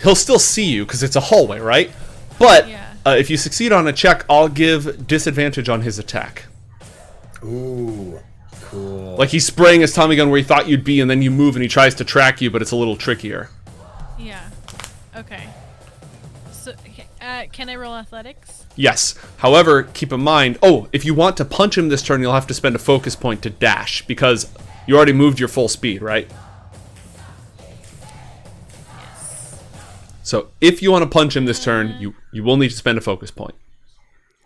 he'll still see you because it's a hallway, right? But if you succeed on a check, I'll give disadvantage on his attack. Ooh, cool. Like he's spraying his Tommy gun where he thought you'd be, and then you move and he tries to track you, but it's a little trickier. Yeah. Okay. So, can I roll athletics? Yes. However, keep in mind, if you want to punch him this turn, you'll have to spend a focus point to dash, because you already moved your full speed, right? Yes. So if you want to punch him this turn, you will need to spend a focus point.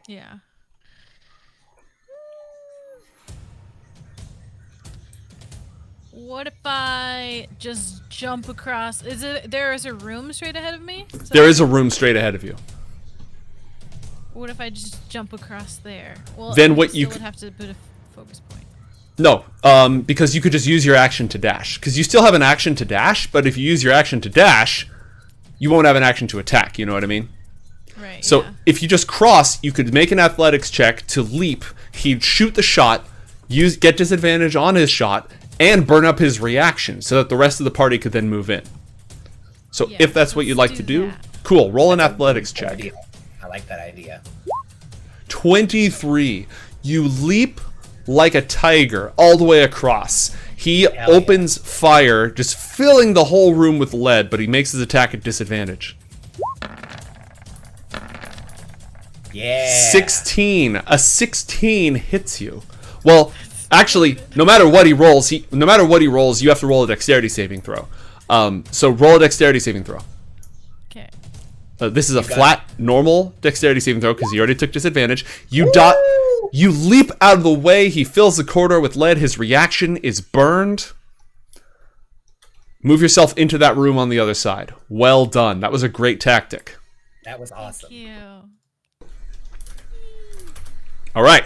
Yeah. What if I just jump across? There is a room straight ahead of me? There is a room straight ahead of you. What if I just jump across there? Well, Then I what still you would have to put a focus point. No, because you could just use your action to dash. Because you still have an action to dash, but if you use your action to dash, you won't have an action to attack, you know what I mean? Right, So yeah. if you just cross, you could make an athletics check to leap. He'd shoot the shot, get disadvantage on his shot, and burn up his reaction so that the rest of the party could then move in. So Yeah, if that's what you'd like let's to do do, that. cool, roll an That's a athletics cool check. idea. I like that idea. 23. You leap like a tiger all the way across. He Hell opens fire, just filling the whole room with lead, but he makes his attack at disadvantage. Yeah. 16. A 16 hits you. Well, actually, no matter what he rolls, you have to roll a dexterity saving throw. So roll a dexterity saving throw. Okay. This is a got flat, normal dexterity saving throw because he already took disadvantage. You leap out of the way. He fills the corridor with lead. His reaction is burned. Move yourself into that room on the other side. Well done. That was a great tactic. That was awesome. Thank you. All right.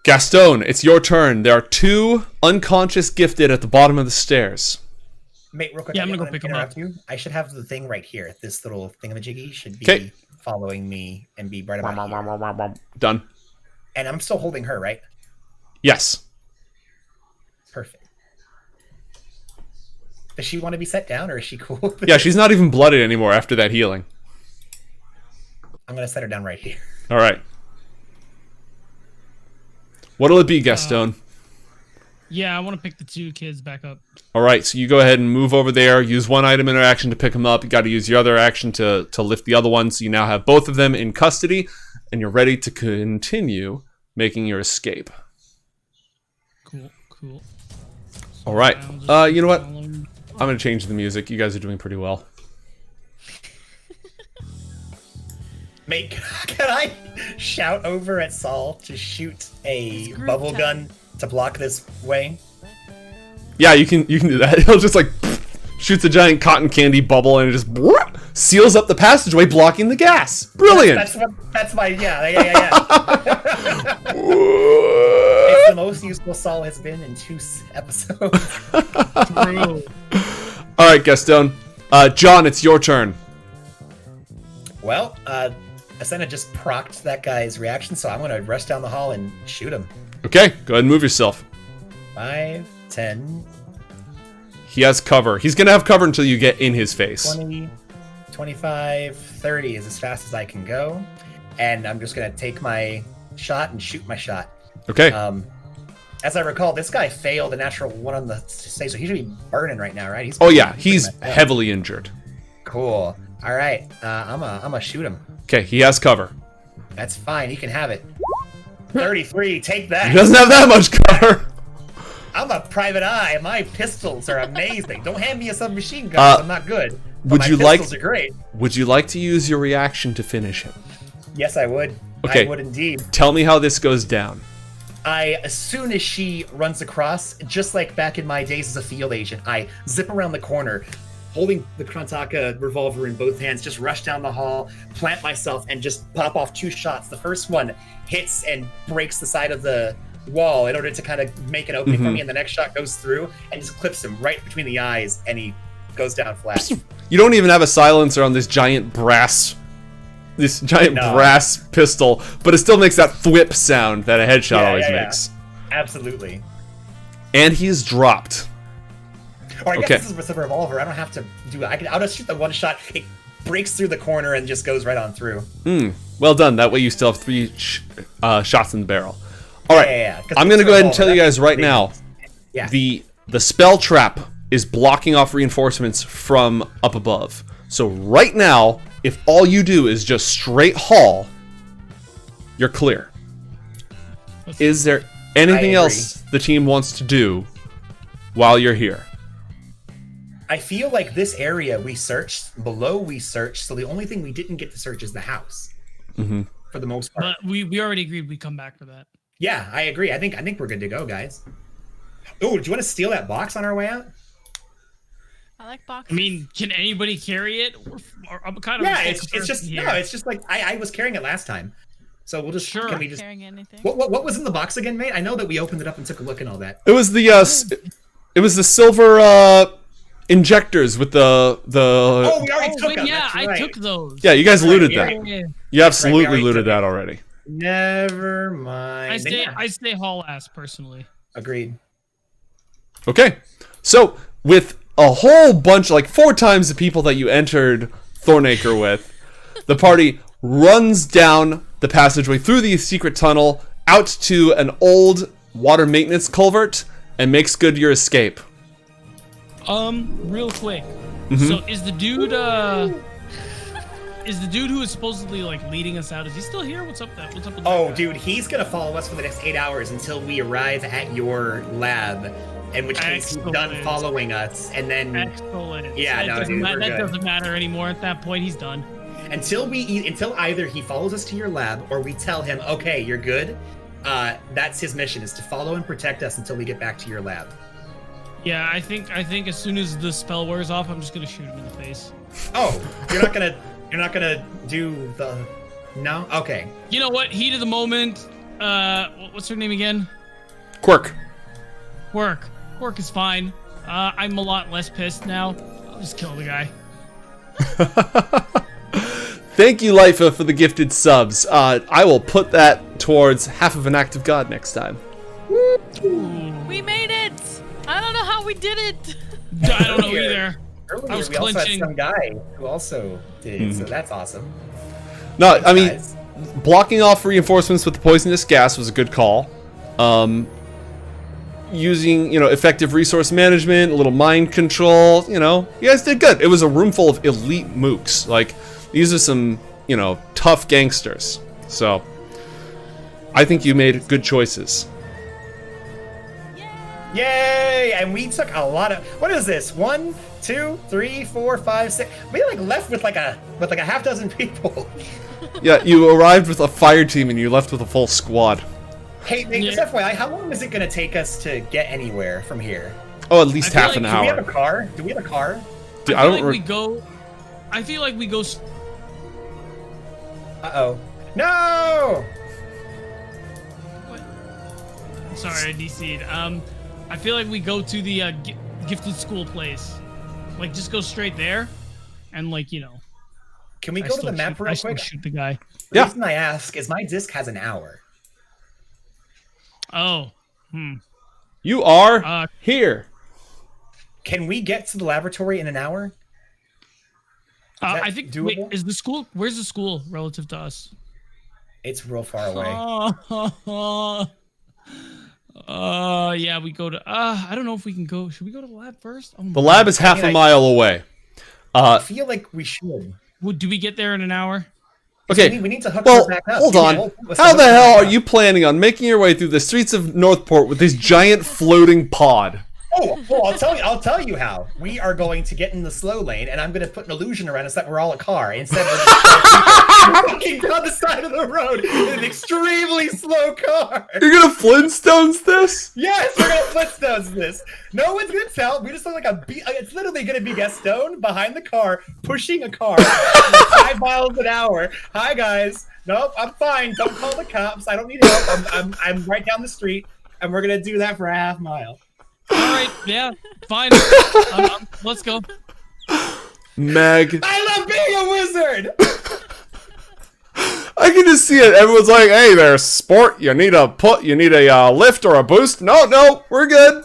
Gastone, it's your turn. There are 2 unconscious gifted at the bottom of the stairs. Mate, real quick. Yeah, I I'm gonna go wanna pick 'em interrupt up. you. I should have the thing right here. This little thingamajiggy should be 'Kay. following me and be right about here. Done. And I'm still holding her, right? Yes. Perfect. Does she want to be set down, or is she cool with Yeah, it? she's not even blooded anymore after that healing. I'm going to set her down right here. All right. What'll it be, Gastone? Yeah, I want to pick the 2 kids back up. All right, so you go ahead and move over there. Use one item in your action to pick them up. You got to use your other action to lift the other one. So you now have both of them in custody, and you're ready to continue making your escape. Cool. All right. I'll just You know what? follow them. I'm going to change the music. You guys are doing pretty well. Mate, can I shout over at Saul to shoot a It's group bubble time. gun to block this way? Yeah, you can do that. He'll just like shoots a giant cotton candy bubble and it just seals up the passageway, blocking the gas. Brilliant. That's my yeah. It's the most useful Saul has been in 2 episodes. True. All right, Gastone. John, it's your turn. Well, Asena just procced that guy's reaction, so I'm going to rush down the hall and shoot him. Okay, go ahead and move yourself. 5, 10, He has cover. He's going to have cover until you get in his face. 20, 25, 30 is as fast as I can go. And I'm just going to take my shot and shoot my shot. Okay. As I recall, this guy failed a natural 1 on the stage, so he should be burning right now, right? Oh yeah, he's pretty messed up. heavily injured. Cool. All right, I'm gonna shoot him. Okay, he has cover. That's fine. He can have it. 33. Take that. He doesn't have that much cover. I'm a private eye. My pistols are amazing. Don't hand me a submachine gun. I'm not good. But would my you like- pistols are great. Would you like to use your reaction to finish him? Yes, I would. Okay. I would indeed. Tell me how this goes down. As soon as she runs across, just like back in my days as a field agent, I zip around the corner, holding the Krantaka revolver in both hands, just rush down the hall, plant myself, and just pop off 2 shots. The first one hits and breaks the side of the wall in order to kind of make an opening for me, and the next shot goes through and just clips him right between the eyes, and he goes down flat. You don't even have a silencer on this giant brass pistol, but it still makes that thwip sound that a headshot always makes. Absolutely. And he's dropped. Or I guess this is with a revolver. I don't have to do it. I'll just shoot the one shot. It breaks through the corner and just goes right on through. Well done. That way you still have 3 shots in the barrel. All right. Yeah. I'm going to go ahead and tell you guys right now. Yeah. The spell trap is blocking off reinforcements from up above. So right now, if all you do is just straight haul, you're clear. Is there anything else the team wants to do while you're here? I feel like this area we searched, below we searched, so the only thing we didn't get to search is the house. For the most part. But we already agreed we'd come back for that. Yeah, I agree. I think we're good to go, guys. Oh, do you want to steal that box on our way out? I like boxes. I mean, can anybody carry it? I'm kind of it's just like I was carrying it last time. So we'll just Sure. Can we just Carrying anything. What was in the box again, mate? I know that we opened it up and took a look and all that. It was the silver injectors with the Oh, we already took them. Yeah, That's right. I took those. Yeah, you guys looted Yeah. that. You absolutely already looted took that already. Never mind. I stay haul ass personally. Agreed. Okay, so with a whole bunch, like 4 times the people that you entered Thornacre with, the party runs down the passageway through the secret tunnel out to an old water maintenance culvert and makes good your escape. Real quick. So is the dude who is supposedly like leading us out? Is he still here? What's up with that guy? Dude, he's gonna follow us for the next 8 hours until we arrive at your lab. In which case he's done following us, and then Excellent. Yeah, That doesn't matter anymore. At that point, he's done. Until either he follows us to your lab or we tell him, okay, you're good. That's his mission, is to follow and protect us until we get back to your lab. Yeah, I think as soon as the spell wears off, I'm just gonna shoot him in the face. Oh, you're not gonna do the no? Okay. You know what? Heat of the moment. What's her name again? Quirk. Quirk is fine. I'm a lot less pissed now. I'll just kill the guy. Thank you, Lifa, for the gifted subs. I will put that towards half of an act of God next time. We made it! I don't know how we did it. I don't know either. Earlier, I was we also had clenching. some guy who also did, so that's awesome. No, I mean, Guys. blocking off reinforcements with the poisonous gas was a good call. Using, effective resource management, a little mind control, you guys did good. It was a room full of elite mooks. Like, these are some, tough gangsters. So, I think you made good choices. Yay! And we took a lot of. What is this? 1, 2, 3, 4, 5, 6. We left with like a half dozen people. Yeah, you arrived with a fire team and you left with a full squad. Hey, just FYI, how long is it gonna take us to get anywhere from here? Oh, at least half an Do we have a hour. car? Do we have a car? Dude, I feel like we go. Uh-oh. No! Sorry, I DC'd. I feel like we go to the gifted school place. Like, just go straight there, and Can we go to the map real quick? Shoot the guy. The Yeah. reason I ask is my disc has an hour. Oh. You are here. Can we get to the laboratory in an hour? that I think. Wait, doable? is the school? Where's the school relative to us? It's real far away. Yeah, we go to. I don't know if we can go. Should we go to the lab first? Oh, The lab is half a mile away. I feel like we should. Do we get there in an hour? Okay, We need to hook well, her back up. hold Yeah, on. let's How hook the her hell back are up. you planning on making your way through the streets of Northport with this giant floating pod? I'll tell you how. We are going to get in the slow lane, and I'm going to put an illusion around us that we're all a car instead of walking down the side of the road in an extremely slow car. You're gonna Flintstones this? Yes, we're gonna Flintstones this. No one's gonna tell. We just look like it's literally gonna be Gastone behind the car, pushing a car at 5 miles an hour. Hi guys. Nope, I'm fine. Don't call the cops. I don't need help. I'm right down the street, and we're gonna do that for a half mile. All right, yeah, fine. Let's go. Meg. I love being a wizard. I can just see it. Everyone's like, "Hey there, sport. You need a lift or a boost?" No, we're good.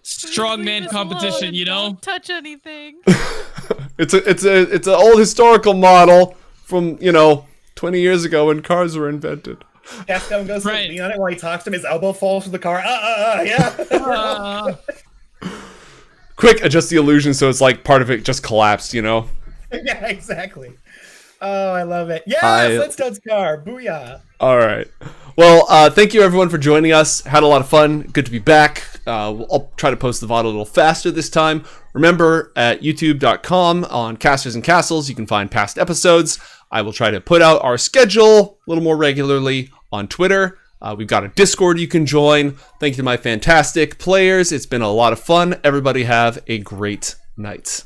Strongman competition, you know. Don't touch anything. It's an old historical model from 20 years ago when cars were invented. Gastone goes to lean on it while he talks to him. His elbow falls from the car. Yeah. Quick, adjust the illusion so it's like part of it just collapsed. Yeah, exactly. Oh, I love it. Yeah, Flintstone's car. Booyah. All right. Well, thank you everyone for joining us. Had a lot of fun. Good to be back. I'll try to post the VOD a little faster this time. Remember, at youtube.com on Casters and Castles, you can find past episodes. I will try to put out our schedule a little more regularly on Twitter. We've got a Discord you can join. Thank you to my fantastic players. It's been a lot of fun. Everybody have a great night.